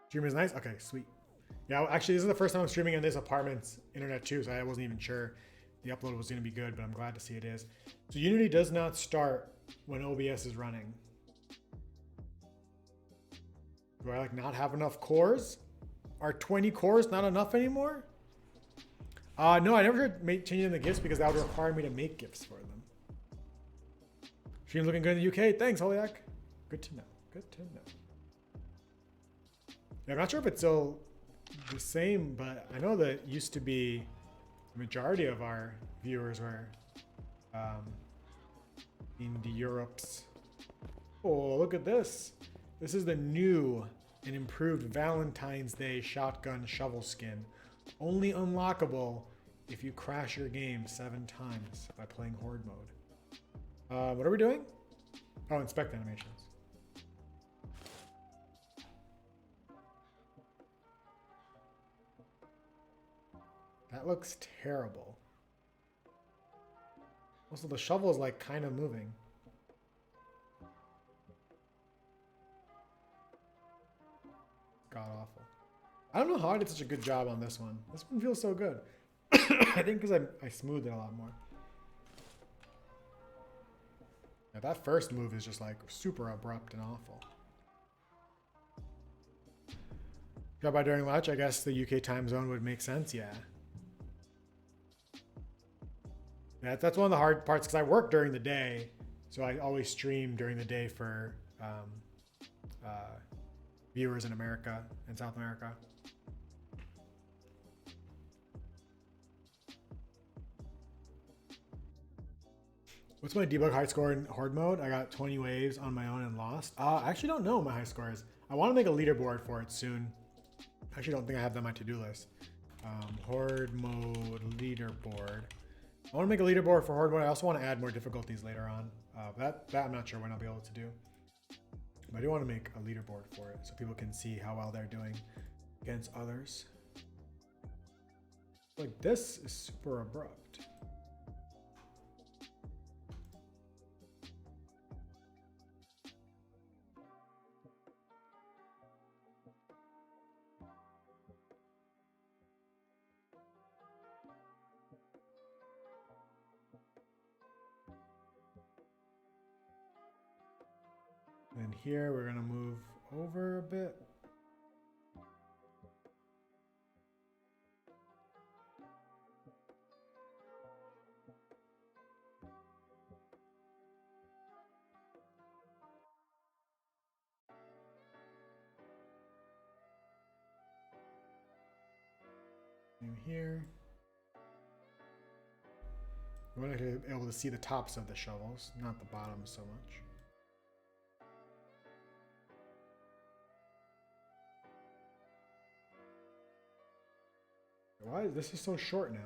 Stream is nice? Okay, sweet. Yeah, actually, this is the first time I'm streaming on this apartment's internet too, so I wasn't even sure the upload was going to be good, but I'm glad to see it is. So Unity does not start when OBS is running. Do I like not have enough cores? Are 20 cores not enough anymore? No, I never tried changing the GIFs because that would require me to make GIFs for them. Stream's looking good in the UK. Thanks, Holiak. Good to know. Good to know. Yeah, I'm not sure if it's still the same, but I know that it used to be the majority of our viewers were in the Europes. Oh, look at this. This is the new and improved Valentine's Day shotgun shovel skin. Only unlockable if you crash your game 7 times by playing Horde mode. What are we doing? Oh, inspect animations. That looks terrible. Also, the shovel is like kind of moving. God awful. I don't know how I did such a good job on this one. This one feels so good. I think because I smoothed it a lot more. Yeah, that first move is just like super abrupt and awful. Job by during lunch, I guess the UK time zone would make sense, yeah. Yeah, that's one of the hard parts because I work during the day, so I always stream during the day for viewers in America and South America. What's my debug high score in Horde mode? I got 20 waves on my own and lost. I actually don't know what my high score is. I want to make a leaderboard for it soon. I actually don't think I have that on my to-do list. Horde mode leaderboard. I want to make a leaderboard for Horde mode. I also want to add more difficulties later on. That I'm not sure when I'll be able to do. But I do want to make a leaderboard for it so people can see how well they're doing against others. Like this is super abrupt. And here we're gonna move over a bit. And here. We want to be able to see the tops of the shovels, not the bottoms so much. Why is this so short now?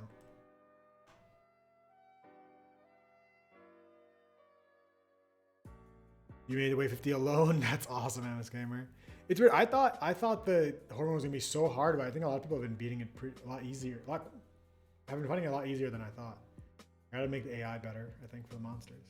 You made it way 50 alone. That's awesome, Amos Gamer. It's weird. I thought the Horde was gonna be so hard, but I think a lot of people have been beating it a lot easier. I've been finding it a lot easier than I thought. I gotta make the AI better, I think, for the monsters.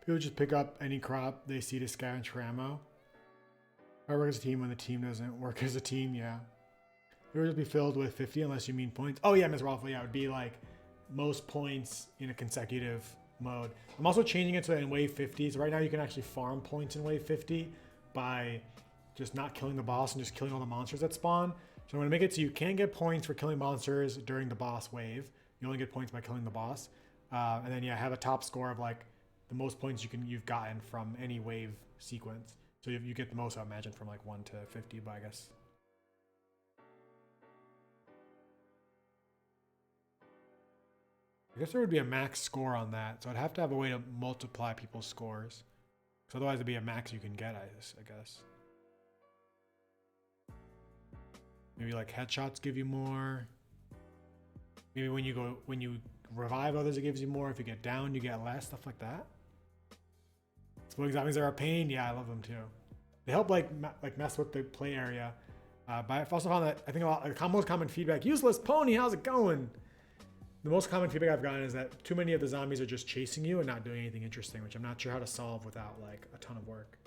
People just pick up any crop they see to scavenge for ammo. I work as a team when the team doesn't work as a team, yeah. It would just be filled with 50 unless you mean points. Oh yeah, Ms. Waffle, yeah, it would be like most points in a consecutive mode. I'm also changing it so that in wave 50, so right now you can actually farm points in wave 50 by just not killing the boss and just killing all the monsters that spawn. So I'm gonna make it so you can't get points for killing monsters during the boss wave. You only get points by killing the boss. And then yeah, have a top score of like the most points you've gotten from any wave sequence. So you get the most, I imagine, from like 1 to 50, but I guess. I guess there would be a max score on that, so I'd have to have a way to multiply people's scores. Because otherwise it'd be a max you can get, I guess. Maybe like headshots give you more. Maybe when you revive others, it gives you more. If you get down, you get less, stuff like that. Exploding zombies are a pain. Yeah, I love them too. They help like mess with the play area. But I've also found that I think the most common feedback, useless pony, how's it going? The most common feedback I've gotten is that too many of the zombies are just chasing you and not doing anything interesting, which I'm not sure how to solve without like a ton of work.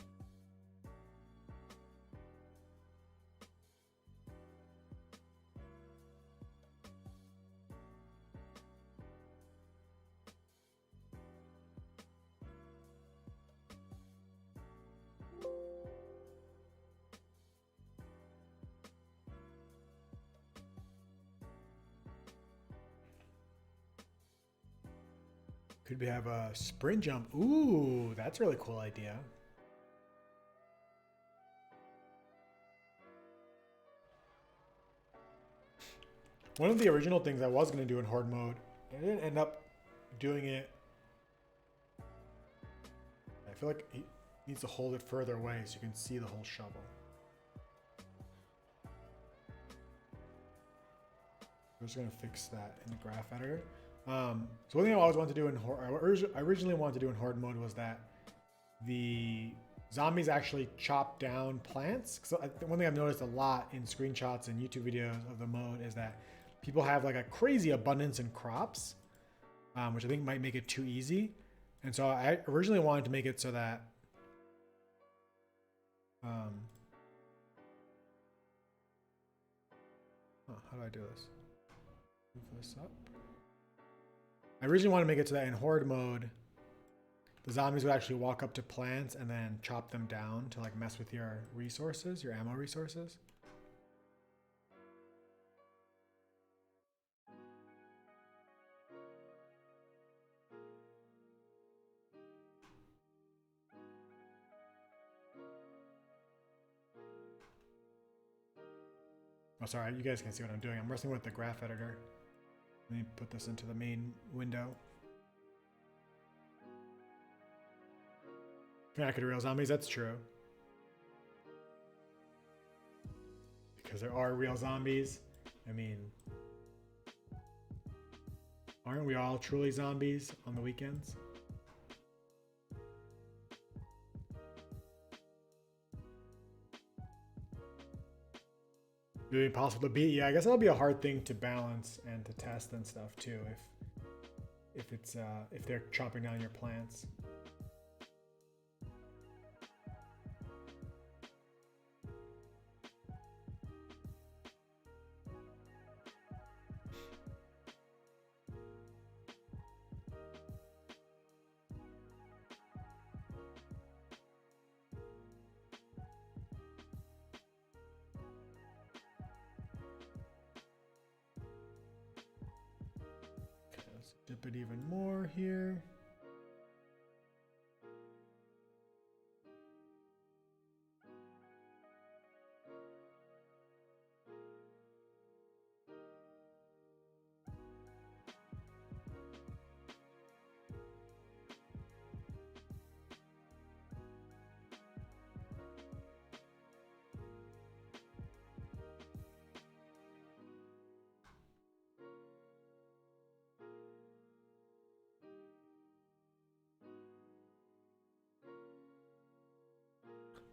Could we have a sprint jump? Ooh, that's a really cool idea. One of the original things I was going to do in horde mode, I didn't end up doing it. I feel like he needs to hold it further away so you can see the whole shovel. I'm just going to fix that in the graph editor. So one thing I always wanted to do in I originally wanted to do in horde mode was that the zombies actually chop down plants. So one thing I've noticed a lot in screenshots and YouTube videos of the mode is that people have like a crazy abundance in crops, which I think might make it too easy. And so I originally wanted to make it so that how do I do this? Move this up. I originally wanted to make it so that in horde mode, the zombies would actually walk up to plants and then chop them down to like mess with your resources, your ammo resources. Oh, sorry, you guys can see what I'm doing. I'm wrestling with the graph editor. Let me put this into the main window. Connected to real zombies, that's true. Because there are real zombies. I mean, aren't we all truly zombies on the weekends? Really impossible to beat? Yeah, I guess that'll be a hard thing to balance and to test and stuff too. If they're chopping down your plants. Let's dip it even more here.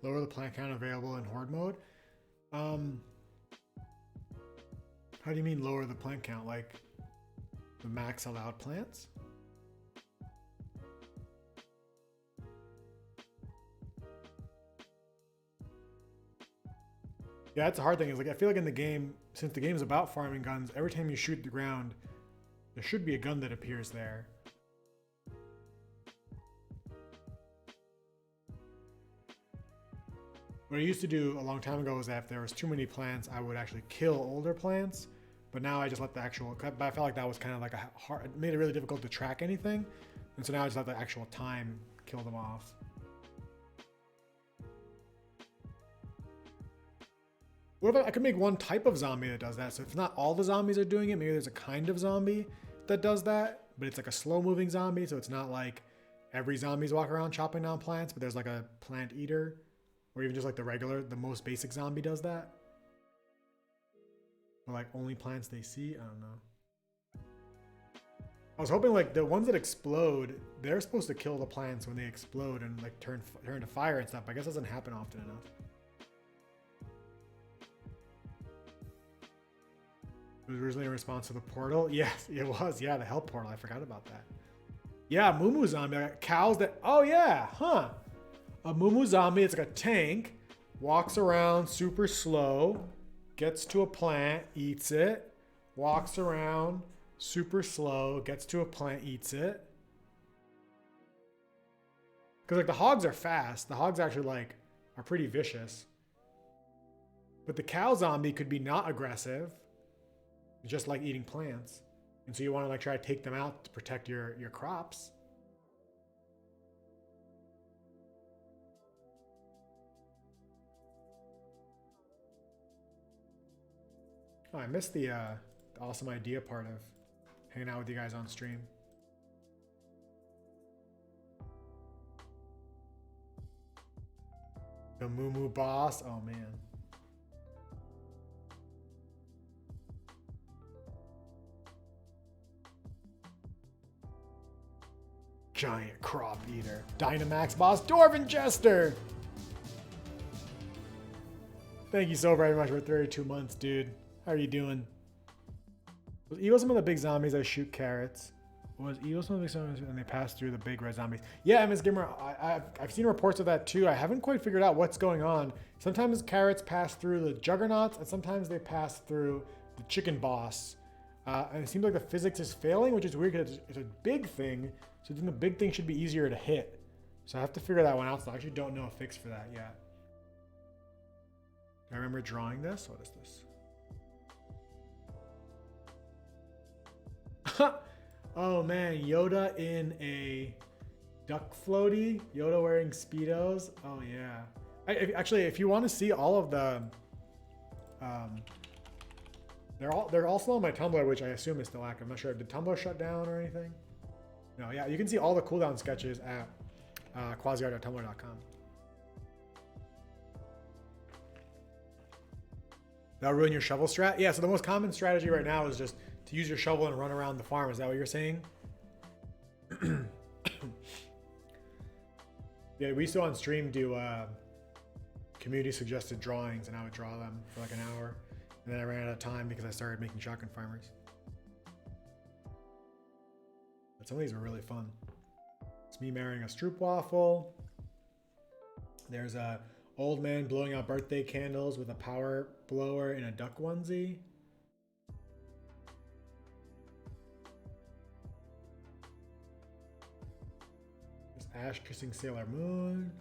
Lower the plant count available in horde mode. How do you mean lower the plant count? Like the max allowed plants? Yeah, that's the hard thing. Is like I feel like in the game, since the game is about farming guns, every time you shoot the ground, there should be a gun that appears there. What I used to do a long time ago was that if there was too many plants, I would actually kill older plants. But now I just let the actual. But I felt like that was kind of like a hard. It made it really difficult to track anything, and so now I just let the actual time kill them off. What if I could make one type of zombie that does that? So if not all the zombies are doing it, maybe there's a kind of zombie that does that, but it's like a slow-moving zombie, so it's not like every zombie's walking around chopping down plants, but there's like a plant eater, or even just like the most basic zombie does that. Or like only plants they see, I don't know. I was hoping like the ones that explode, they're supposed to kill the plants when they explode and like turn to fire and stuff. But I guess it doesn't happen often enough. It was originally in response to the portal. Yes, it was. Yeah, the help portal. I forgot about that. Yeah, Moo Zombie. Cows that. Oh yeah, huh? A Moo Zombie. It's like a tank. Walks around super slow. Gets to a plant. Eats it. Walks around super slow. Gets to a plant. Eats it. Because like the hogs are fast. The hogs actually like are pretty vicious. But the cow zombie could be not aggressive. Just like eating plants. And so you want to like try to take them out to protect your crops. Oh, I missed the awesome idea part of hanging out with you guys on stream. The Moo boss. Oh man. Giant crop eater. Dynamax boss, Dwarven Jester. Thank you so very much for 32 months, dude. How are you doing? Was evil some of the big zombies that shoot carrots? Was evil some of the big zombies and they pass through the big red zombies? Yeah, Ms. Gamer, I've seen reports of that too. I haven't quite figured out what's going on. Sometimes carrots pass through the juggernauts and sometimes they pass through the chicken boss. And it seems like the physics is failing, which is weird because it's a big thing. So then the big thing should be easier to hit. So I have to figure that one out. So I actually don't know a fix for that yet. I remember drawing this. What is this? Oh man, Yoda in a duck floaty. Yoda wearing Speedos. Oh yeah. Actually, if you want to see all of the, they're also on my Tumblr, which I assume is still active. I'm not sure. Did Tumblr shut down or anything? No. Yeah, you can see all the cooldown sketches at quasiart.tumblr.com. That'll ruin your shovel strat? Yeah, so the most common strategy right now is just to use your shovel and run around the farm. Is that what you're saying? Yeah, we used to on stream do community suggested drawings, and I would draw them for like an hour. And then I ran out of time because I started making shotgun farmers. But some of these were really fun. It's me marrying a stroopwafel. There's a old man blowing out birthday candles with a power blower in a duck onesie. There's Ash kissing Sailor Moon.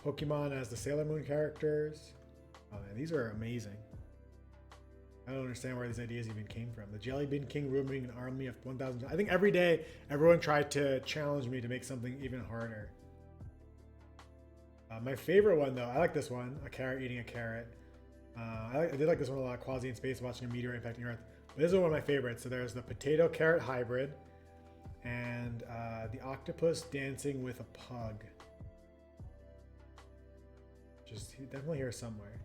Pokemon as the Sailor Moon characters. Oh man, these are amazing. I don't understand where these ideas even came from. The Jelly Bean King rooming an army of 1,000. I think every day everyone tried to challenge me to make something even harder. My favorite one though, I like this one, a carrot eating a carrot. I did like this one a lot, Quasi in space watching a meteor impacting Earth. But this is one of my favorites. So there's the potato carrot hybrid and the octopus dancing with a pug. Just definitely here somewhere.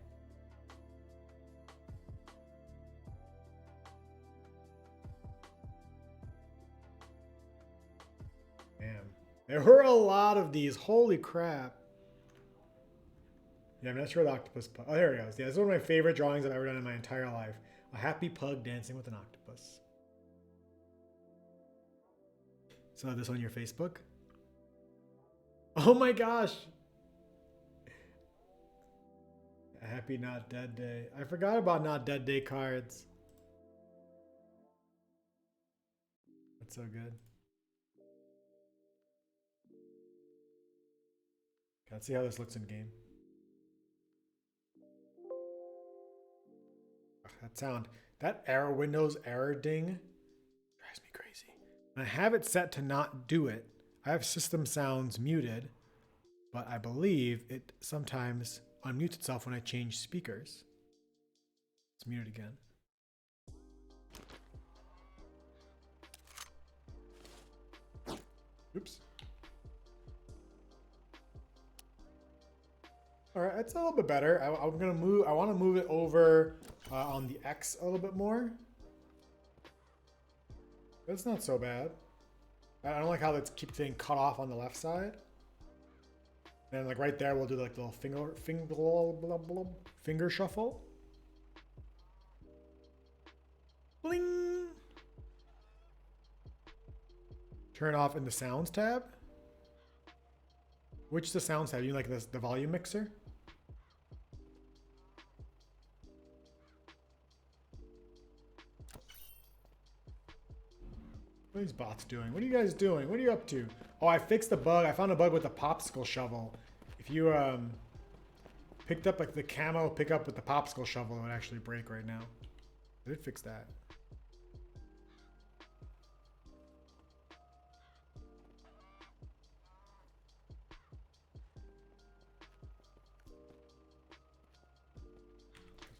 Damn. There were a lot of these. Holy crap. Yeah, I'm not sure the octopus pug. Oh, there it goes. Yeah, this is one of my favorite drawings I've ever done in my entire life. A happy pug dancing with an octopus. So this on your Facebook? Oh my gosh. A happy not dead day. I forgot about not dead day cards. That's so good. Let's see how this looks in game. Ugh, that sound, that error, Windows error ding drives me crazy. And I have it set to not do it. I have system sounds muted, but I believe it sometimes unmutes itself when I change speakers. It's muted again. Oops. All right, that's a little bit better. I'm gonna move. I want to move it over on the X a little bit more. That's not so bad. I don't like how it keeps getting cut off on the left side. And like right there, we'll do like the little finger shuffle. Bling. Turn off in the sounds tab. Which is the sounds tab? You like this, the volume mixer? What are these bots doing? What are you guys doing? What are you up to? Oh, I fixed the bug. I found a bug with the popsicle shovel. If you picked up like the camo pickup with the popsicle shovel, it would actually break right now. I did fix that.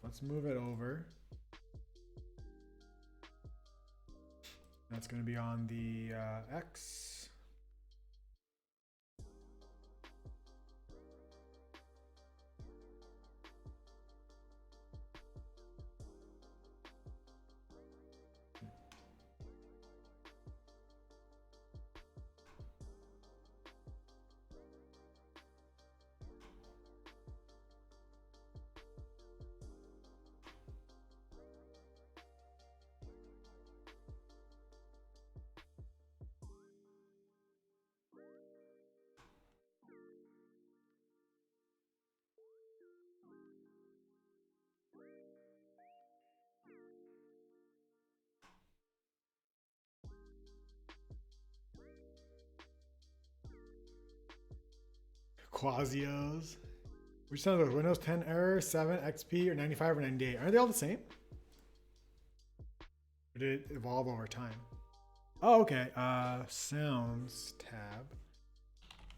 Let's move it over. That's going to be on the X. Quasios. Which sound of Windows 10 error, 7, XP, or 95 or 98? Aren't they all the same? Or did it evolve over time? Oh, okay. Sounds tab.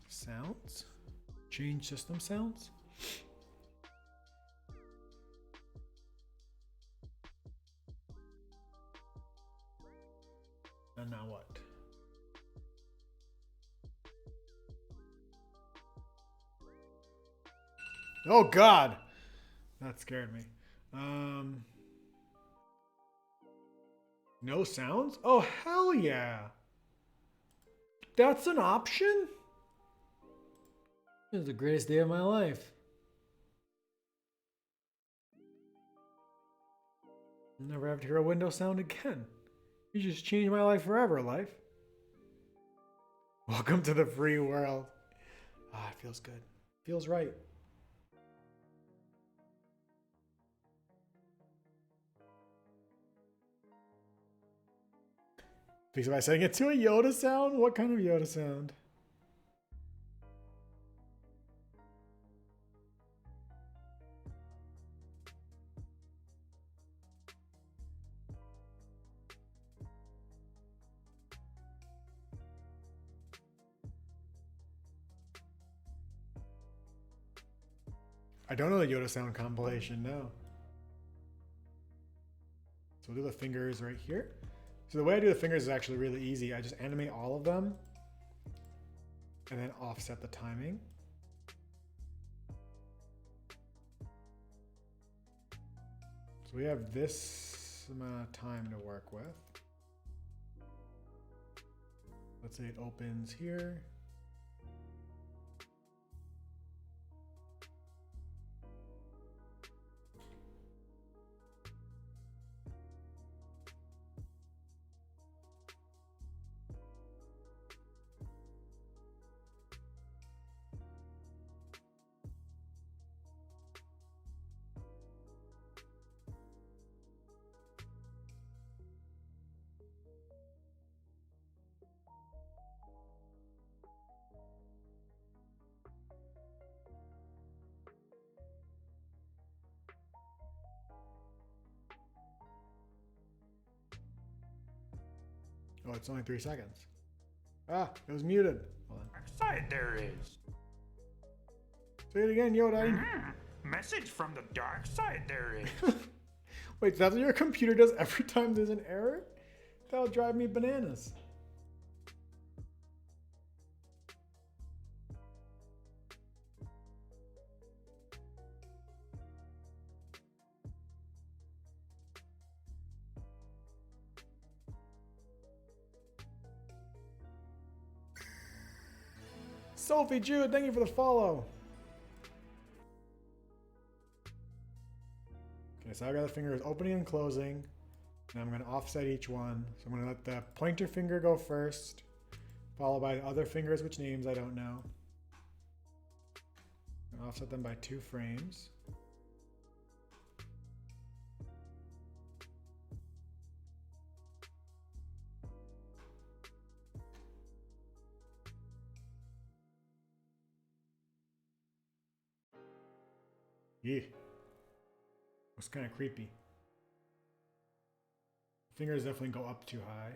Sounds. Change system sounds. And now what? Oh God, that scared me. No sounds? Oh hell yeah! That's an option? This is the greatest day of my life. I'll never have to hear a window sound again. You just changed my life forever, life. Welcome to the free world. Ah, it feels good. Feels right. Fix it by setting it to a Yoda sound? What kind of Yoda sound? I don't know the Yoda sound compilation, no. So we'll do the fingers right here. So the way I do the fingers is actually really easy. I just animate all of them and then offset the timing. So we have this amount of time to work with. Let's say it opens here. Oh, it's only 3 seconds. Ah, it was muted. Hold on. Dark side there is. Say it again, Yoda. Message from the dark side there is. Wait, that's what your computer does every time there's an error? That'll drive me bananas. Sophie Jude, thank you for the follow. Okay, so I got the fingers opening and closing, and I'm going to offset each one. So I'm going to let the pointer finger go first, followed by the other fingers, which names I don't know. And offset them by 2 frames. Yeah. It's kind of creepy. Fingers definitely go up too high.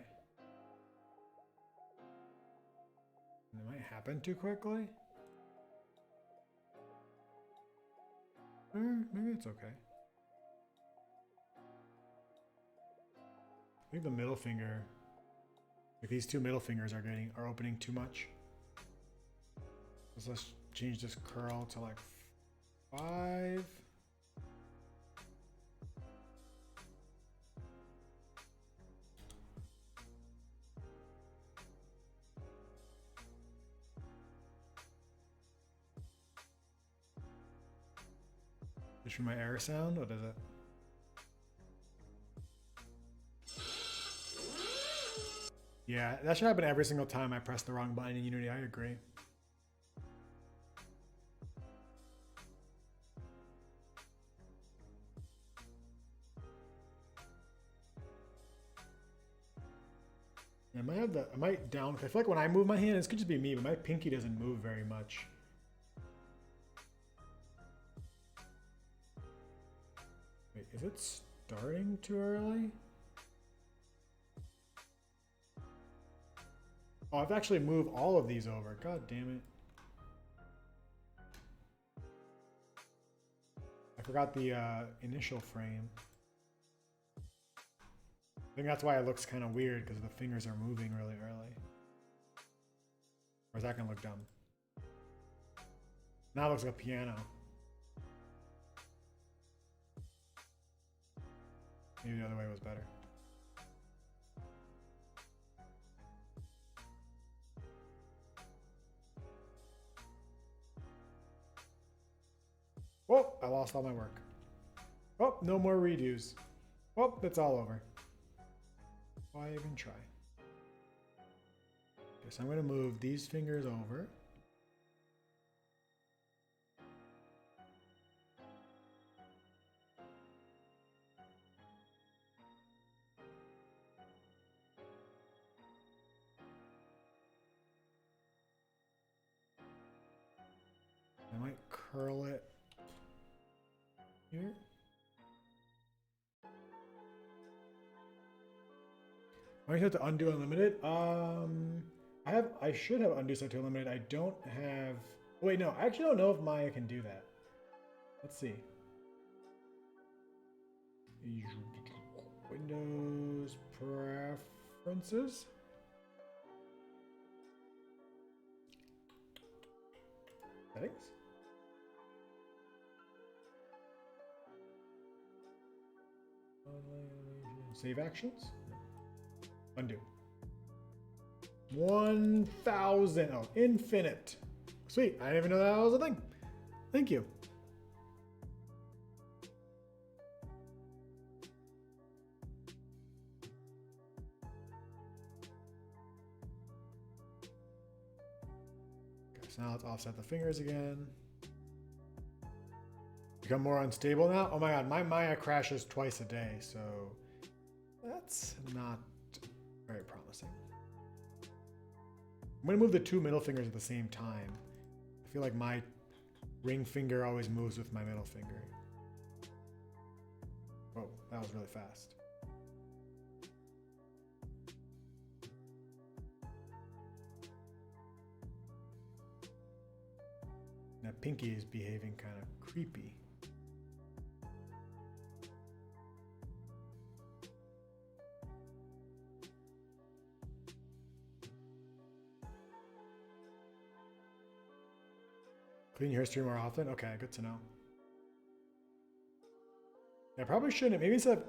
And it might happen too quickly. Or maybe it's okay. I think the middle finger, like these 2 middle fingers are opening too much. So let's change this curl to like 5. Just for my error sound, what is it? Yeah, that should happen every single time I press the wrong button in Unity, I agree. I might down. I feel like when I move my hand, this could just be me, but my pinky doesn't move very much. Wait, is it starting too early? Oh, I have to actually move all of these over. God damn it. I forgot the initial frame. I think that's why it looks kind of weird, because the fingers are moving really early. Or is that going to look dumb? Now it looks like a piano. Maybe the other way was better. Oh, I lost all my work. Oh, no more redos. Oh, it's all over. Why even try? Okay, so I'm going to move these fingers over. I might curl it here. I have to undo unlimited. I should have undo set to unlimited. I don't have. Wait, no. I actually don't know if Maya can do that. Let's see. Windows preferences. Settings. Save actions. Undo. 1,000. Oh, infinite. Sweet. I didn't even know that was a thing. Thank you. Okay, so now let's offset the fingers again. Become more unstable now? Oh my god, my Maya crashes twice a day, so that's not very promising. I'm going to move the 2 middle fingers at the same time. I feel like my ring finger always moves with my middle finger. Oh, that was really fast. Now Pinky is behaving kind of creepy. Clean your history more often? Okay, good to know. Yeah, I probably shouldn't. Maybe instead of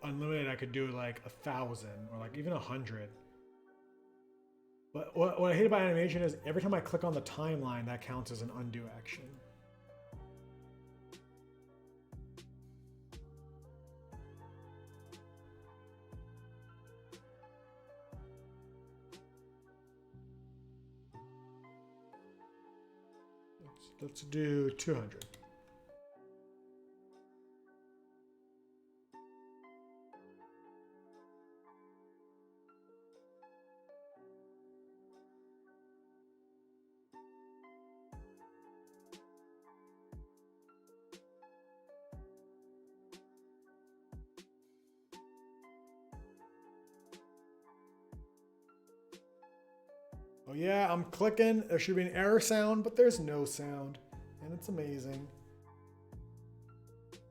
unlimited, I could do like 1,000 or like even 100. But what I hate about animation is every time I click on the timeline, that counts as an undo action. Let's do 200. Oh yeah, I'm clicking. There should be an error sound, but there's no sound. And it's amazing.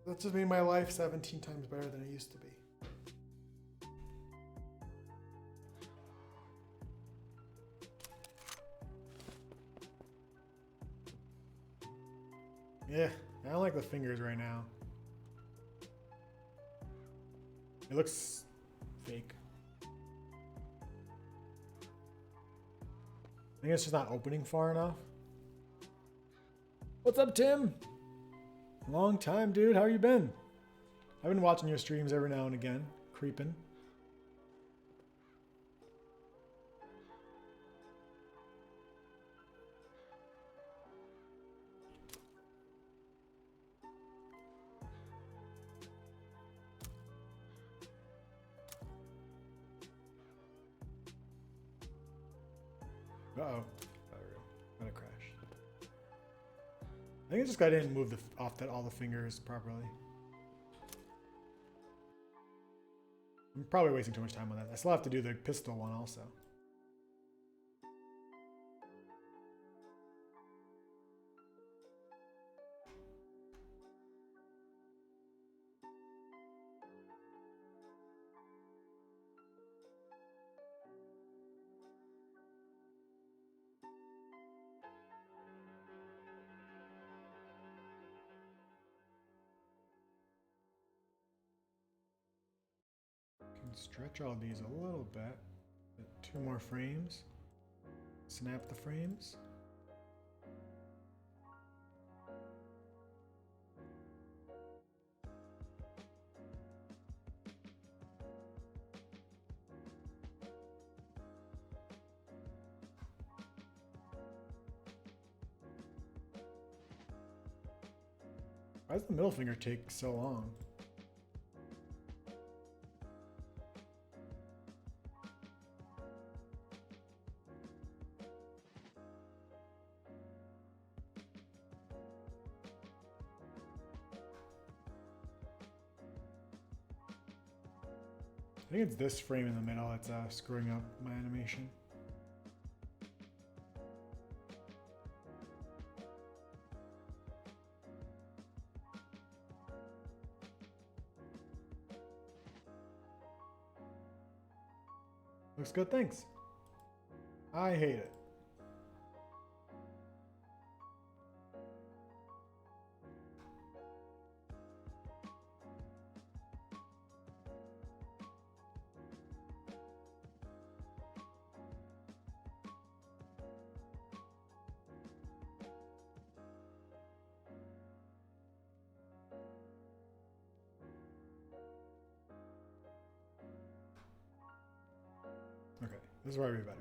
That just made my life 17 times better than it used to be. Yeah, I don't like the fingers right now. It looks fake. I think it's just not opening far enough. What's up, Tim? Long time, dude. How you been? I've been watching your streams every now and again. Creeping. Uh-oh. Gonna crash. I think it's just I didn't move all the fingers properly. I'm probably wasting too much time on that. I still have to do the pistol one also. Can stretch all these a little bit. 2 more frames. Snap the frames. Why does the middle finger take so long? I think it's this frame in the middle that's screwing up my animation. Looks good, thanks. I hate it. Okay, this is where I'd be better.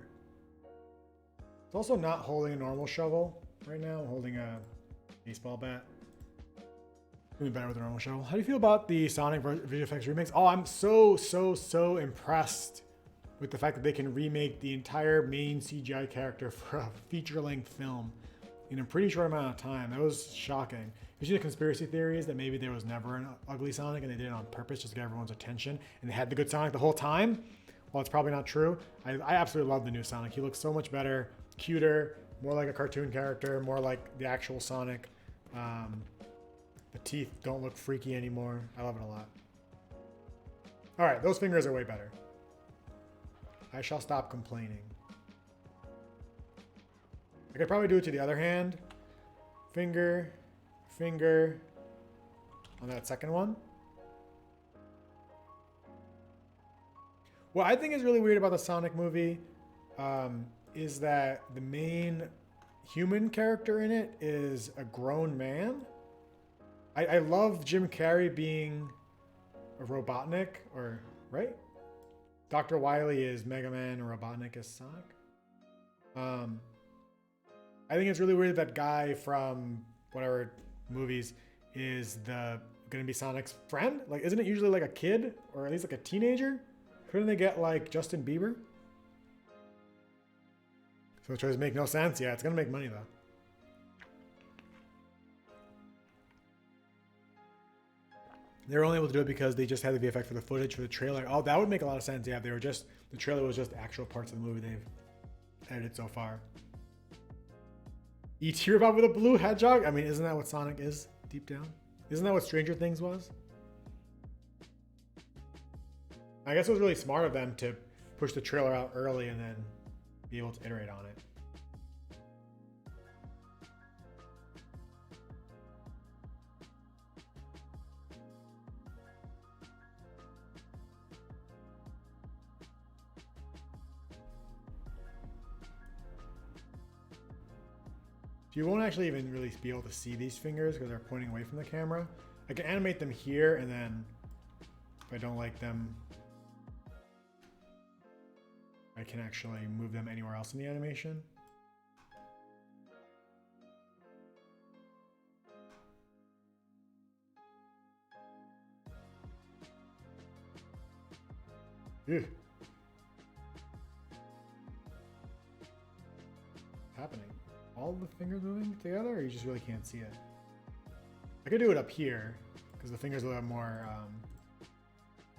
It's also not holding a normal shovel right now. I'm holding a baseball bat. It'll be better with a normal shovel. How do you feel about the Sonic VFX remakes? Oh, I'm so impressed with the fact that they can remake the entire main CGI character for a feature-length film in a pretty short amount of time. That was shocking. You see the conspiracy theories that maybe there was never an ugly Sonic and they did it on purpose just to get everyone's attention and they had the good Sonic the whole time? Well, it's probably not true. I absolutely love the new Sonic. He looks so much better, cuter, More like a cartoon character, more like the actual Sonic. The teeth don't look freaky anymore. I love it a lot. All right, those fingers are way better. I shall stop complaining. I could probably do it to the other hand. Finger, finger on that second one. What I think is really weird about the Sonic movie is that the main human character in it is a grown man. I love Jim Carrey being a Robotnik, or right? Dr. Wily is Mega Man and Robotnik is Sonic. I think it's really weird that guy from whatever movies is going to be Sonic's friend. Like, isn't it usually like a kid or at least like a teenager? Couldn't they get like Justin Bieber? So it tries to make no sense. Yeah, it's gonna make money though. They were only able to do it because they just had the VFX for the footage for the trailer. Oh, that would make a lot of sense. Yeah, they were just, the trailer was just actual parts of the movie they've edited so far. E.T. Robot with a blue hedgehog? I mean, isn't that what Sonic is deep down? Isn't that what Stranger Things was? I guess it was really smart of them to push the trailer out early and then be able to iterate on it. You won't actually even really be able to see these fingers because they're pointing away from the camera. I can animate them here, and then if I don't like them, I can actually move them anywhere else in the animation. Ew. What's happening? All the fingers moving together, or you just really can't see it? I could do it up here because the fingers are a little more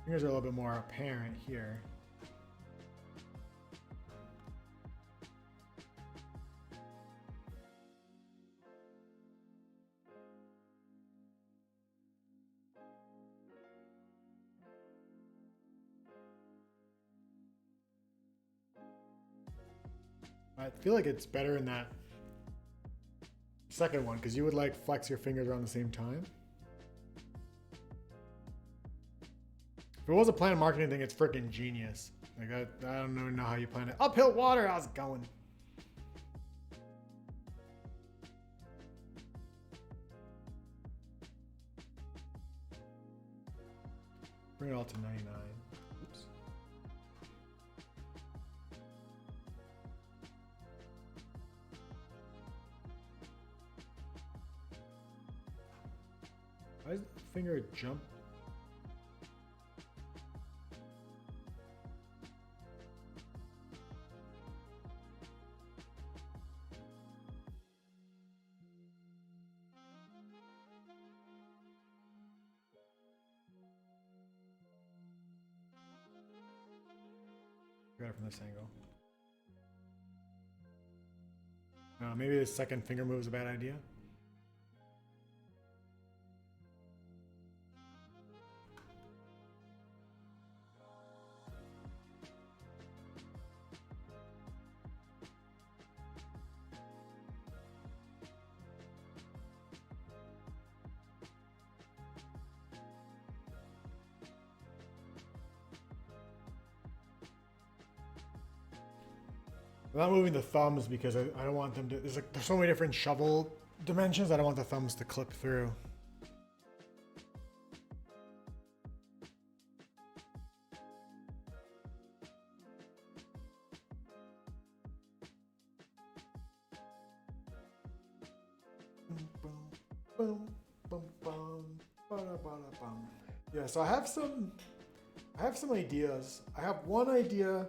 fingers are a little bit more apparent here. I feel like it's better in that second one because you would like flex your fingers around the same time. If it was a planned marketing thing, it's freaking genius. Like I don't even know how you plan it. Uphill water, how's it going? Bring it all to 99. Oops. Why does the finger jump? Got it from this angle. Maybe the second finger move is a bad idea. I'm not moving the thumbs because I don't want them to, there's so many different shovel dimensions. I don't want the thumbs to clip through. Yeah, so I have some ideas. I have one idea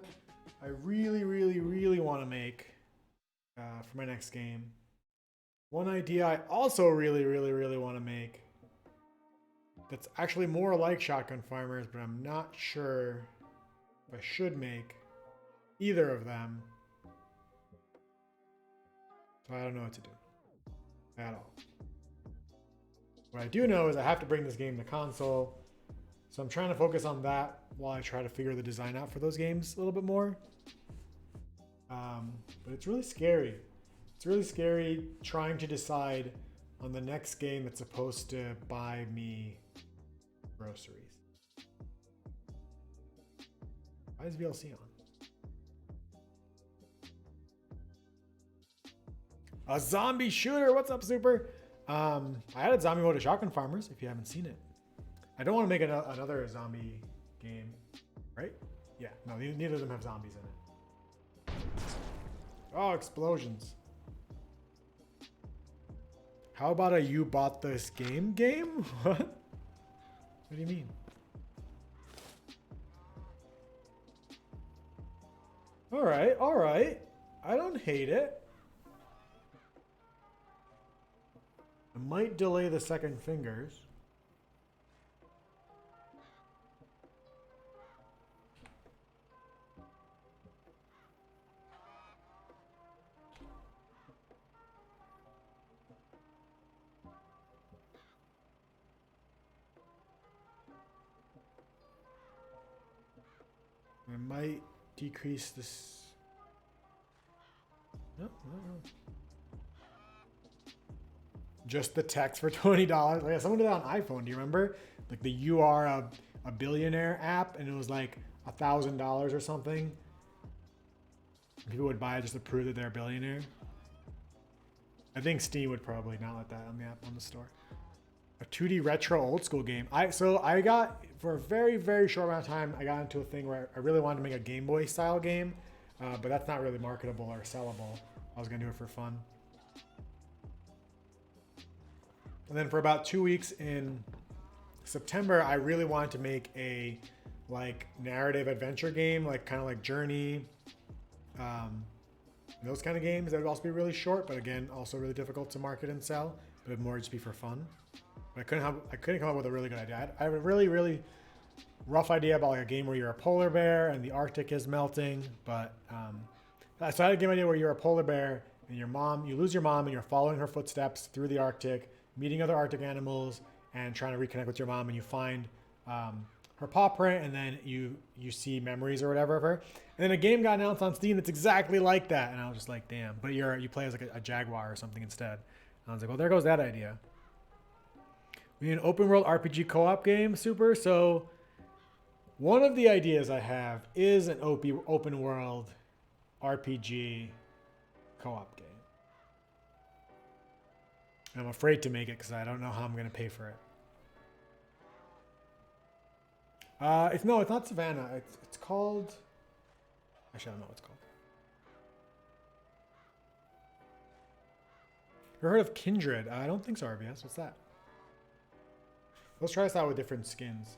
I really want to make for my next game. One idea I also really want to make that's actually more like Shotgun Farmers, but I'm not sure if I should make either of them. So I don't know what to do at all. What I do know is I have to bring this game to console. So I'm trying to focus on that while I try to figure the design out for those games a little bit more. But it's really scary. It's really scary trying to decide on the next game that's supposed to buy me groceries. Why is VLC on? A zombie shooter. What's up, Super? I added zombie mode to Shotgun Farmers if you haven't seen it. I don't want to make another zombie game, right? Yeah, no, neither of them have zombies in it. Oh, explosions. How about a you bought this game? What? What do you mean? All right, all right. I don't hate it. I might delay the second fingers. I might decrease this. No. Just the text for $20. Like someone did that on iPhone. Do you remember? Like the "You Are a Billionaire" app, and it was like $1,000 or something. People would buy it just to prove that they're a billionaire. I think Steam would probably not let that on the app on the store. A 2D retro old school game. I got for a very, very short amount of time, I got into a thing where I really wanted to make a Game Boy style game, but that's not really marketable or sellable. I was gonna do it for fun. And then for about 2 weeks in September, I really wanted to make a like narrative adventure game, like kind of like Journey, those kind of games that would also be really short, but again, also really difficult to market and sell, but it'd more just be for fun. But I couldn't come up with a really good idea. I have a really, really rough idea about like a game where you're a polar bear and the Arctic is melting. But so I had a game idea where you're a polar bear and you lose your mom and you're following her footsteps through the Arctic, meeting other Arctic animals and trying to reconnect with your mom, and you find her paw print, and then you see memories or whatever of her. And then a game got announced on Steam that's exactly like that, and I was just like, damn. But you play as like a jaguar or something instead. And I was like, well, there goes that idea. We need an open world RPG co-op game, Super. So one of the ideas I have is an open world RPG co-op game. I'm afraid to make it because I don't know how I'm going to pay for it. It's not Savannah. It's called. Actually, I don't know what it's called. You ever heard of Kindred? I don't think so, RBS. What's that? Let's try this out with different skins.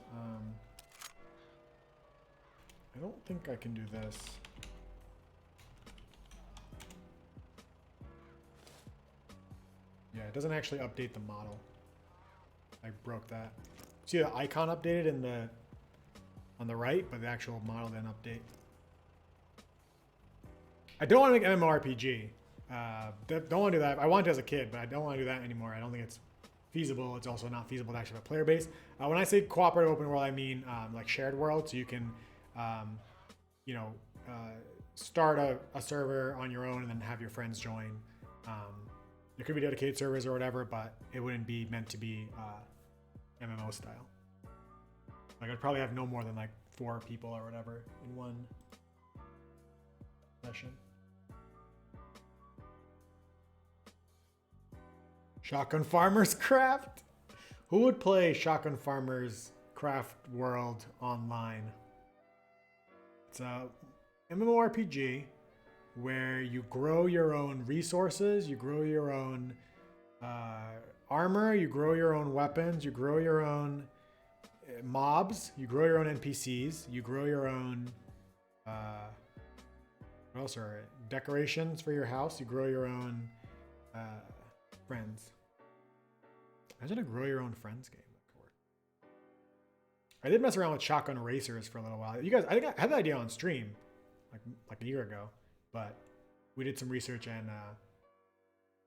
I don't think I can do this. Yeah, it doesn't actually update the model. I broke that. See the icon updated on the right, but the actual model didn't update. I don't want to make MMORPG. Don't want to do that. I wanted to as a kid, but I don't want to do that anymore. I don't think it's feasible. It's also not feasible to actually have a player base. When I say cooperative open world, I mean like shared world, so you can, start a server on your own and then have your friends join. There could be dedicated servers or whatever, but it wouldn't be meant to be MMO style. Like I'd probably have no more than like 4 people or whatever in one session. Shotgun Farmers Craft? Who would play Shotgun Farmers Craft World online? It's a MMORPG where you grow your own resources, you grow your own armor, you grow your own weapons, you grow your own mobs, you grow your own NPCs, you grow your own what else are it? Decorations for your house, you grow your own friends. Imagine a grow your own friends game. That could work. I did mess around with shotgun racers for a little while. You guys, I think I had the idea on stream like a year ago, but we did some research and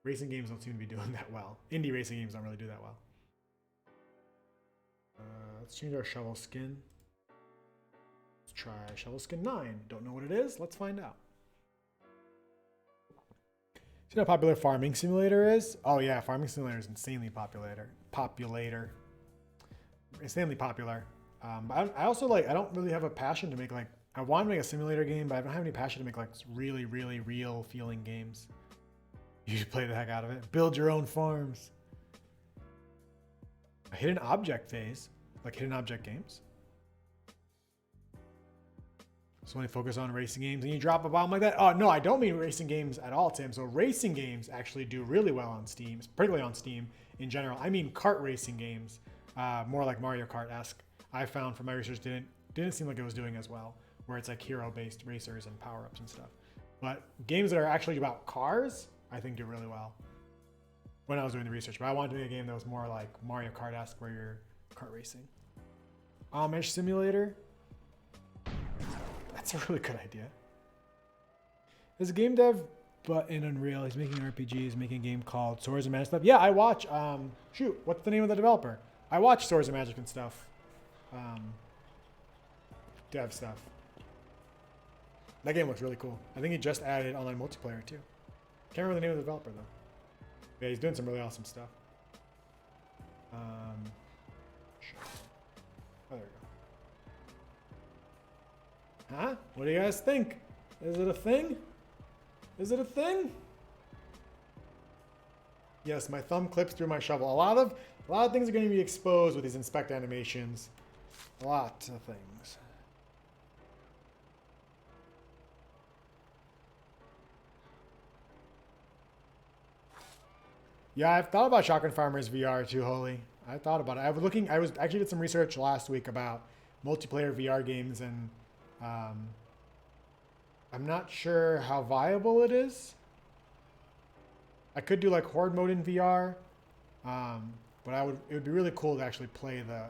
Racing games don't seem to be doing that well. Indie racing games don't really do that well. Let's change our shovel skin. Let's try shovel skin 9. Don't know what it is. Let's find out. See how popular Farming Simulator is? Oh yeah, Farming Simulator is insanely popular. Insanely popular. I also I don't really have a passion to make I want to make a simulator game, but I don't have any passion to make really, really real feeling games. You should play the heck out of it. Build your own farms. A hidden object phase, like hidden object games. So when you focus on racing games and you drop a bomb like that. Oh no, I don't mean racing games at all, Tim. So racing games actually do really well on Steam, particularly on Steam in general. I mean kart racing games, more like Mario Kart-esque. I found from my research didn't seem like it was doing as well, where it's like hero-based racers and power-ups and stuff. But games that are actually about cars, I think do really well when I was doing the research. But I wanted to make a game that was more like Mario Kart-esque where you're kart racing. Amish Simulator. That's a really good idea. There's a game dev, but in Unreal, he's making RPGs, making a game called Swords and Magic stuff. Yeah, I watch, shoot, what's the name of the developer? I watch Swords and Magic and stuff. Dev stuff. That game looks really cool. I think he just added online multiplayer too. Can't remember the name of the developer though. Yeah, he's doing some really awesome stuff. Sure. Oh, there we go. Huh? What do you guys think? Is it a thing? Is it a thing? Yes, my thumb clips through my shovel. A lot of things are going to be exposed with these inspect animations. A lot of things. Yeah, I've thought about Shotgun Farmers VR too, Holy. I thought about it. I was actually did some research last week about multiplayer VR games, and I'm not sure how viable it is. I could do like horde mode in VR, but it would be really cool to actually play the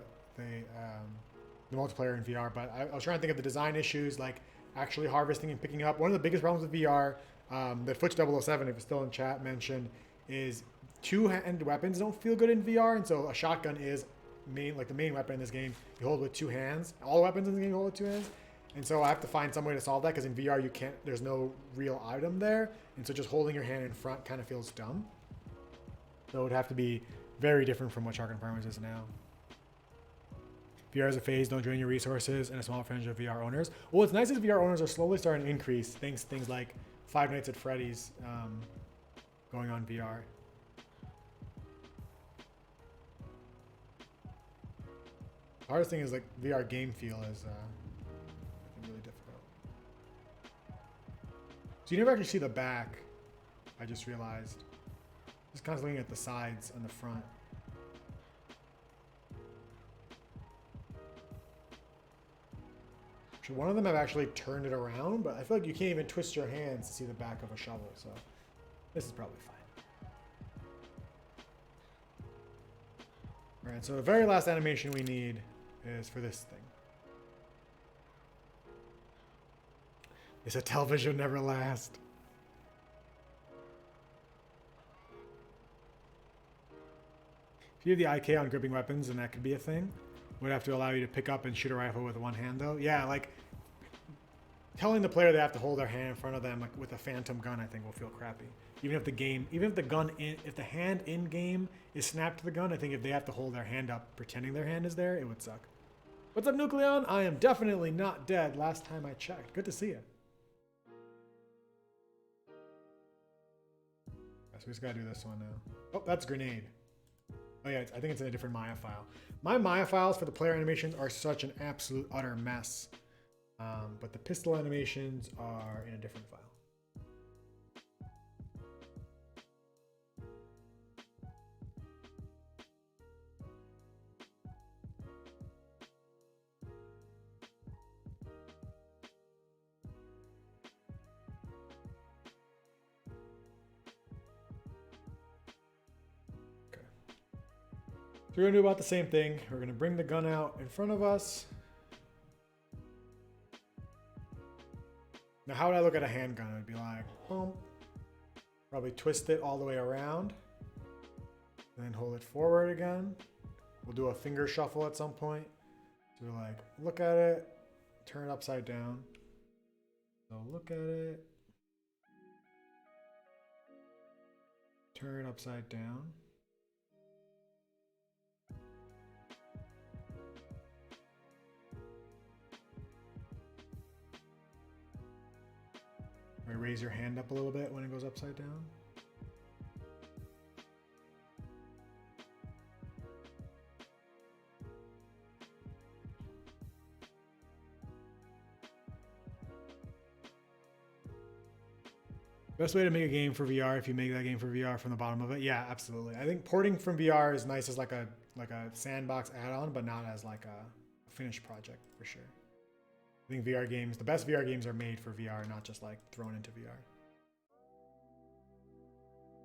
multiplayer in VR. But I was trying to think of the design issues, like actually harvesting and picking up. One of the biggest problems with VR, that Futch007, if it's still in chat, mentioned, is two-handed weapons don't feel good in VR, and so a shotgun is the main weapon in this game. You hold with two hands. All weapons in the game you hold with two hands. And so I have to find some way to solve that, because in VR you can't, there's no real item there. And so just holding your hand in front kind of feels dumb. So it would have to be very different from what Shotgun Farmers is now. VR is a phase, don't drain your resources, and a small percentage of VR owners. Well, what's nice is VR owners are slowly starting to increase, thanks to things like Five Nights at Freddy's going on VR. The hardest thing is like VR game feel is really difficult. So you never actually see the back, I just realized. Just constantly looking at the sides and the front. So one of them I've actually turned it around, but I feel like you can't even twist your hands to see the back of a shovel, so this is probably fine. Alright, so the very last animation we need is for this thing. They said television would never last. If you have the IK on gripping weapons, then that could be a thing. Would have to allow you to pick up and shoot a rifle with one hand though. Yeah, like telling the player they have to hold their hand in front of them like with a phantom gun, I think will feel crappy. Even if the hand in game is snapped to the gun, I think if they have to hold their hand up pretending their hand is there, it would suck. What's up, Nucleon? I am definitely not dead last time I checked. Good to see you. So we just gotta do this one now. Oh, that's grenade. Oh yeah, I think it's in a different Maya file. My Maya files for the player animations are such an absolute utter mess. But the pistol animations are in a different file. So we're gonna do about the same thing. We're gonna bring the gun out in front of us. Now, how would I look at a handgun? It would be like, boom, Probably twist it all the way around. And then hold it forward again. We'll do a finger shuffle at some point. So we're like, look at it, turn it upside down. So look at it, turn it upside down. Raise your hand up a little bit when it goes upside down. Best way to make a game for VR, if you make that game for VR from the bottom of it, yeah, absolutely. I think porting from VR is nice as like a sandbox add-on, but not as like a finished project for sure. I think VR games, the best VR games are made for VR, not just like thrown into VR.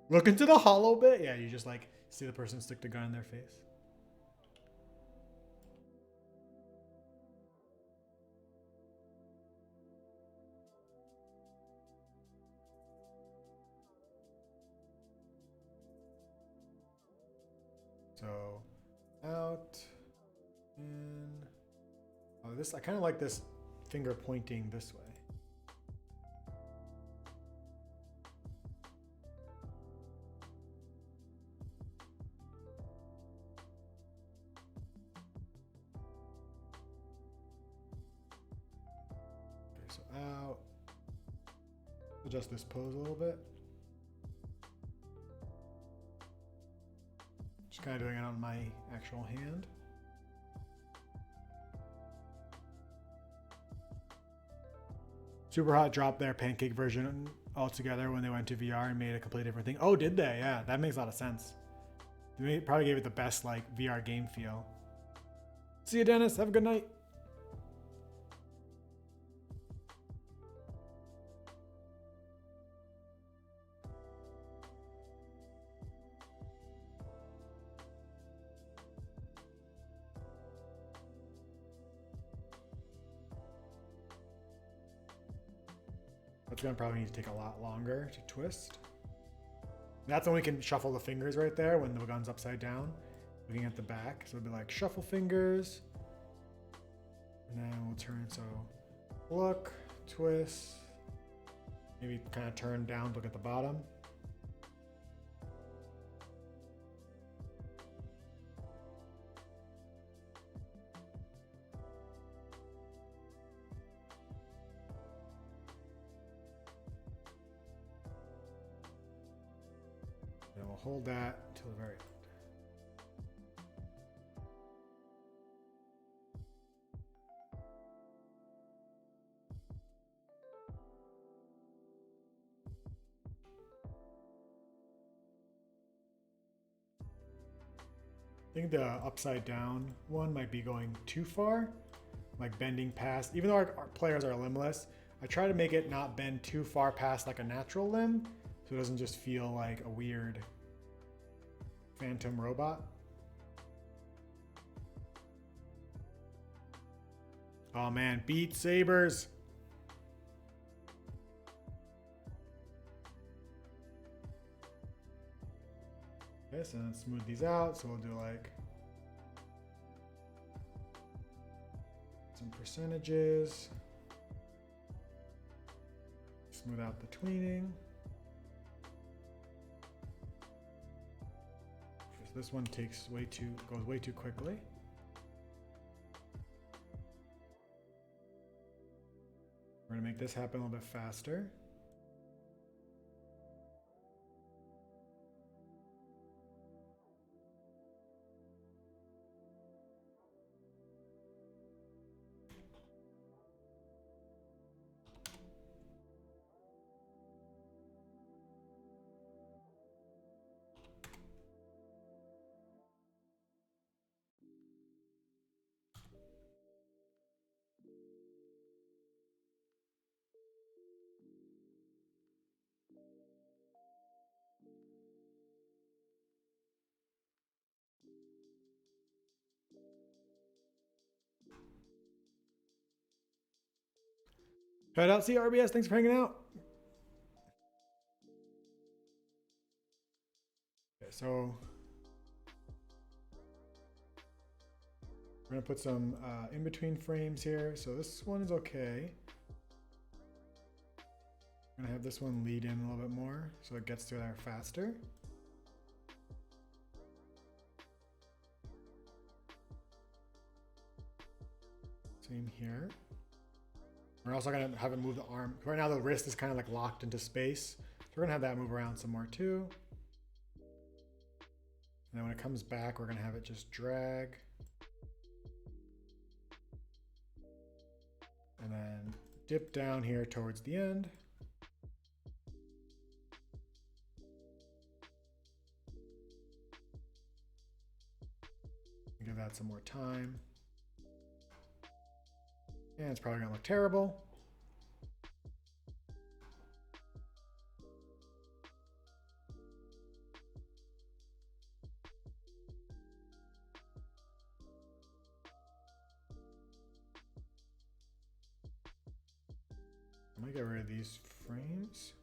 Look into the hollow bit. Yeah, you just like see the person stick the gun in their face. So out in. Oh, this I kind of like this finger pointing this way. Okay, so out. Adjust this pose a little bit. Just kind of doing it on my actual hand. Super Hot dropped their pancake version altogether when they went to VR and made a completely different thing. Oh, did they? Yeah, that makes a lot of sense. They probably gave it the best like VR game feel. See you, Dennis. Have a good night. That's gonna probably need to take a lot longer to twist. That's when we can shuffle the fingers right there when the gun's upside down, looking at the back. So it'll be like shuffle fingers. And then we'll turn, so look, twist, maybe kind of turn down, look at the bottom. And we'll hold that until the very end. I think the upside down one might be going too far, like bending past. Even though our players are limbless, I try to make it not bend too far past like a natural limb, so it doesn't just feel like a weird phantom robot. Oh man, Beat Sabers. Okay, so then smooth these out. So we'll do like some percentages. Smooth out the tweening. So this one goes way too quickly. We're gonna make this happen a little bit faster. Shout out CRBS, thanks for hanging out. so we're gonna put some in-between frames here. So this one is okay. I'm gonna have this one lead in a little bit more so it gets through there faster. Same here. We're also gonna have it move the arm. Right now the wrist is kind of like locked into space. So we're gonna have that move around some more too. And then when it comes back, we're gonna have it just drag. And then dip down here towards the end. Give that some more time. And it's probably gonna look terrible. I might get rid of these frames.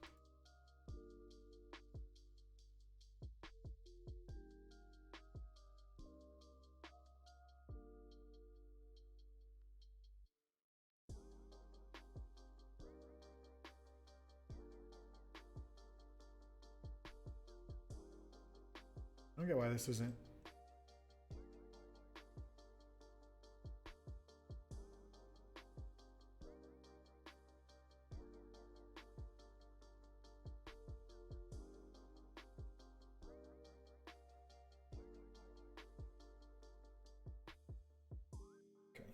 I don't get why this isn't. Okay.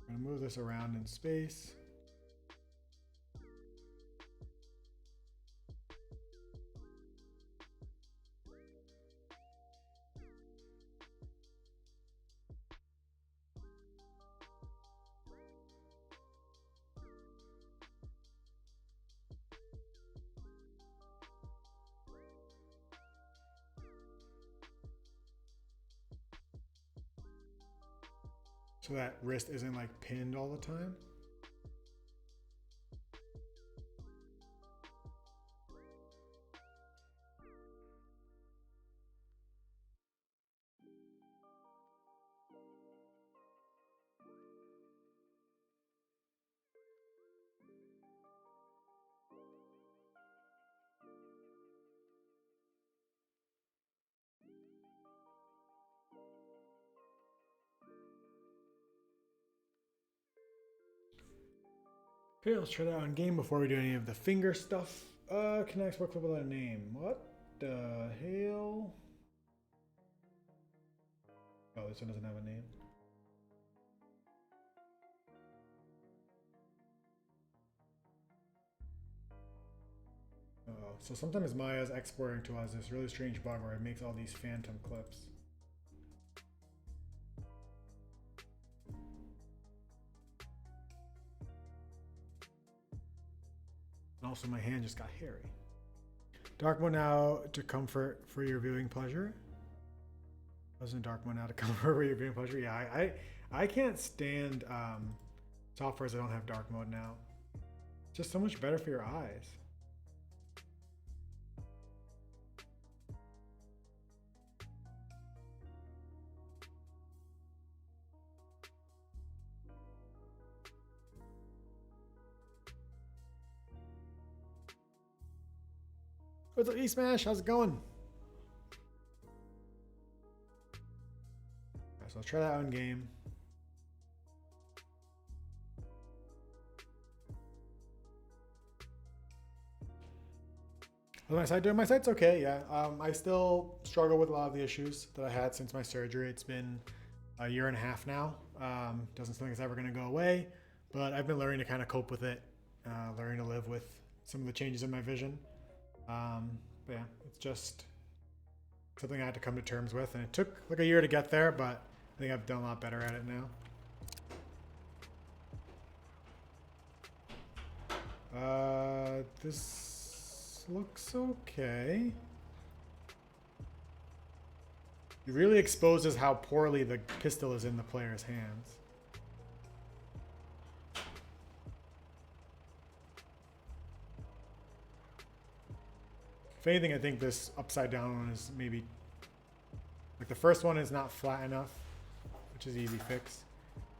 I'm gonna move this around in space. So that wrist isn't like pinned all the time. Okay, let's try that on game before we do any of the finger stuff. Can I export clip without a name? What the hell? Oh, this one doesn't have a name. Oh, so sometimes Maya's exporting to us this really strange bug where it makes all these phantom clips. And also my hand just got hairy. Dark mode now to comfort for your viewing pleasure. Wasn't dark mode now to comfort for your viewing pleasure? Yeah, I can't stand softwares that don't have dark mode now. It's just so much better for your eyes. What's up, E-Smash? How's it going? Alright, so I'll try that on game. How's my site doing? My site's okay, yeah. I still struggle with a lot of the issues that I had since my surgery. It's been a year and a half now. Doesn't seem like it's ever going to go away, but I've been learning to kind of cope with it, learning to live with some of the changes in my vision. But yeah, it's just something I had to come to terms with, and it took like a year to get there, but I think I've done a lot better at it now. This looks okay. It really exposes how poorly the pistol is in the player's hands. If anything, I think this upside down one is maybe... Like the first one is not flat enough, which is easy fix.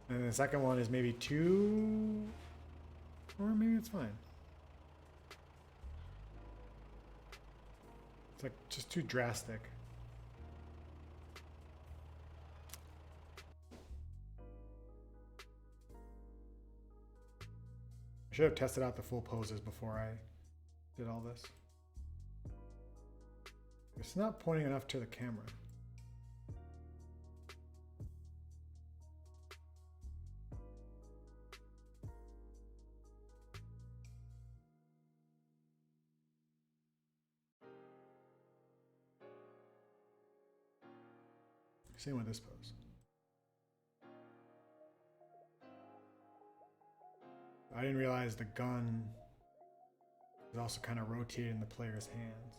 And the second one is maybe too... Or maybe it's fine. It's like just too drastic. I should have tested out the full poses before I did all this. It's not pointing enough to the camera. Same with this pose. I didn't realize the gun is also kind of rotated in the player's hands.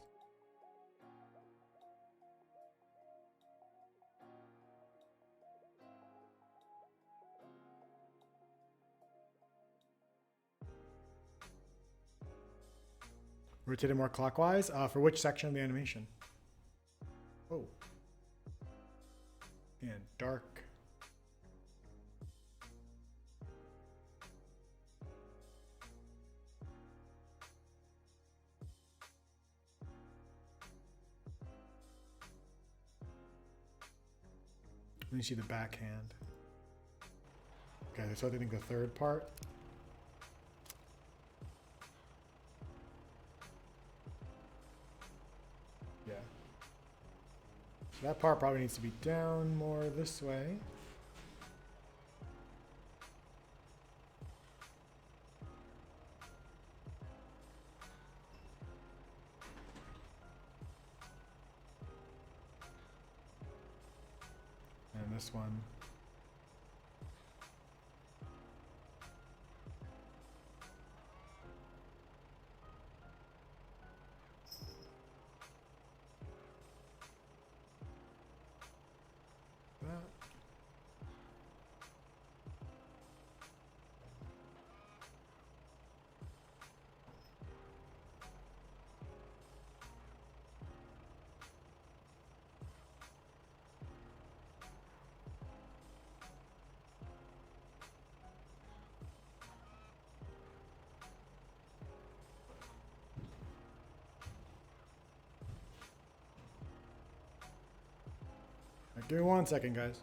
Rotate it more clockwise. For which section of the animation? Oh. And dark. Let me see the backhand. Okay, so I think the third part. Yeah. So that part probably needs to be down more this way. And this one. That. Give me 1 second, guys.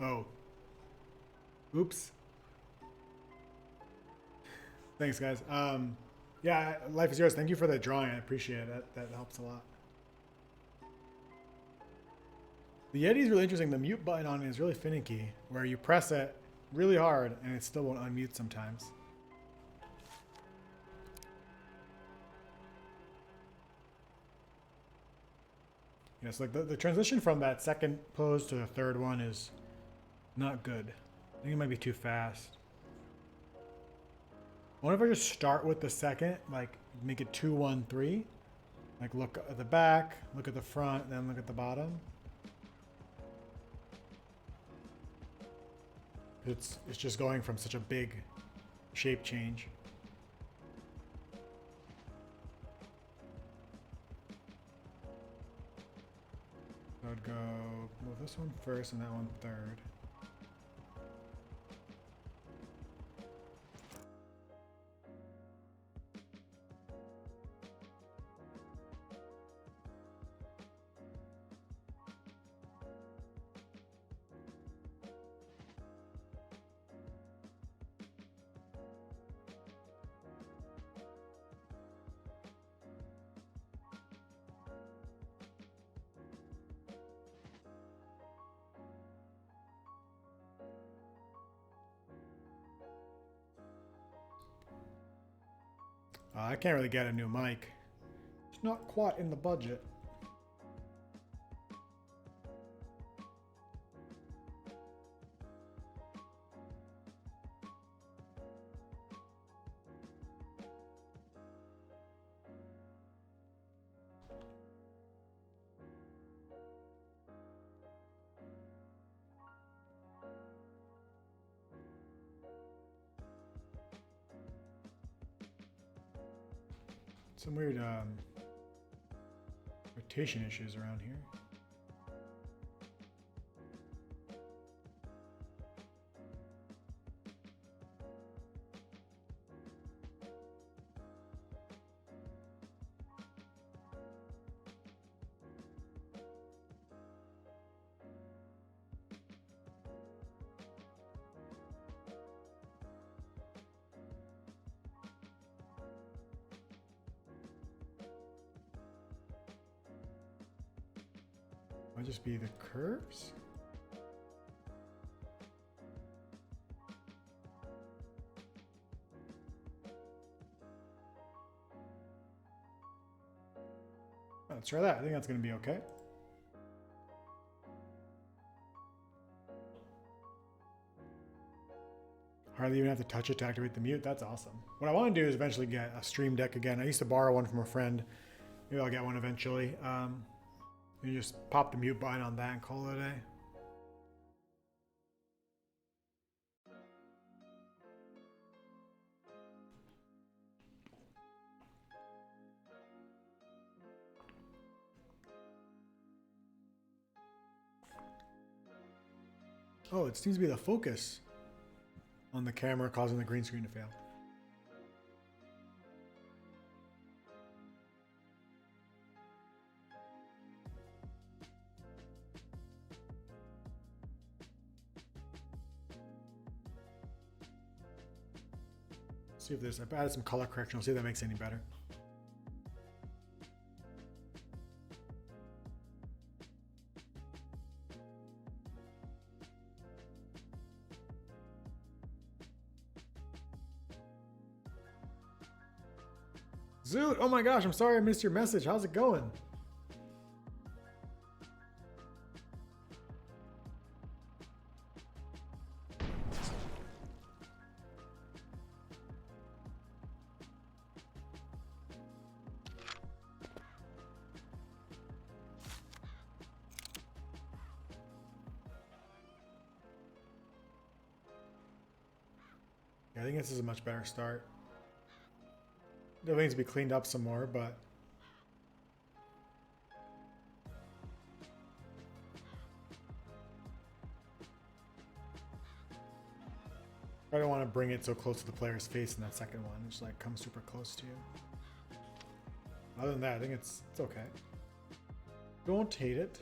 Oh. Oops. Thanks, guys. Yeah, Life is Yours. Thank you for the drawing. I appreciate it. That helps a lot. The Yeti is really interesting. The mute button on it is really finicky, where you press it really hard and it still won't unmute sometimes. Yes, like the transition from that second pose to the third one is not good. I think it might be too fast. What if I just start with the second, like make it 2, 1, 3? Like look at the back, look at the front, then look at the bottom. It's just going from such a big shape change. So I'd go move this one first and that one third. I can't really get a new mic. It's not quite in the budget. Some weird rotation issues around here. Might just be the curves? Let's try that. I think that's going to be okay. Hardly even have to touch it to activate the mute. That's awesome. What I want to do is eventually get a stream deck again. I used to borrow one from a friend. Maybe I'll get one eventually. You just pop the mute button on that and call it a day. Oh, it seems to be the focus on the camera causing the green screen to fail. See if there's, I've added some color correction. We'll see if that makes it any better. Zoot! Oh my gosh, I'm sorry I missed your message. How's it going? Yeah, I think this is a much better start. It needs to be cleaned up some more, but I don't want to bring it so close to the player's face in that second one. It's like come super close to you. Other than that, I think it's okay. Don't hate it.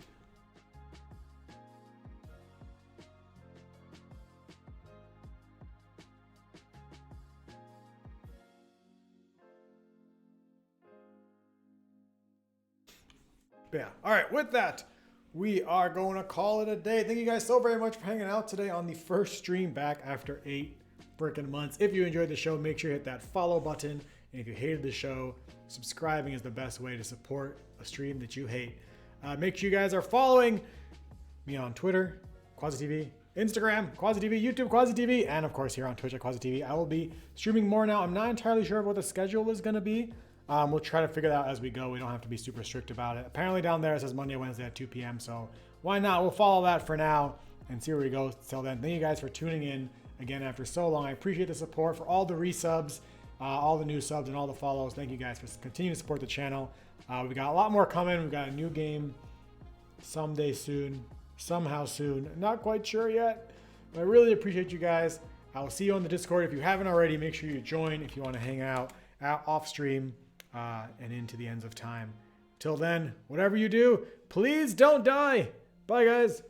But yeah. All right. With that, we are going to call it a day. Thank you guys so very much for hanging out today on the first stream back after 8 freaking months. If you enjoyed the show, make sure you hit that follow button. And if you hated the show, subscribing is the best way to support a stream that you hate. Make sure you guys are following me on Twitter, QuasiTV, Instagram, QuasiTV, YouTube, QuasiTV, and of course here on Twitch at QuasiTV. I will be streaming more now. I'm not entirely sure what the schedule is going to be. We'll try to figure that out as we go. We don't have to be super strict about it. Apparently down there it says Monday, Wednesday at 2 p.m. So why not? We'll follow that for now and see where we go. Till then, thank you guys for tuning in again after so long. I appreciate the support for all the resubs, all the new subs, and all the follows. Thank you guys for continuing to support the channel. We got a lot more coming. We've got a new game someday soon, somehow soon. Not quite sure yet, but I really appreciate you guys. I will see you on the Discord. If you haven't already, make sure you join if you want to hang out off stream and into the ends of time. Till then, whatever you do, please don't die. Bye, guys.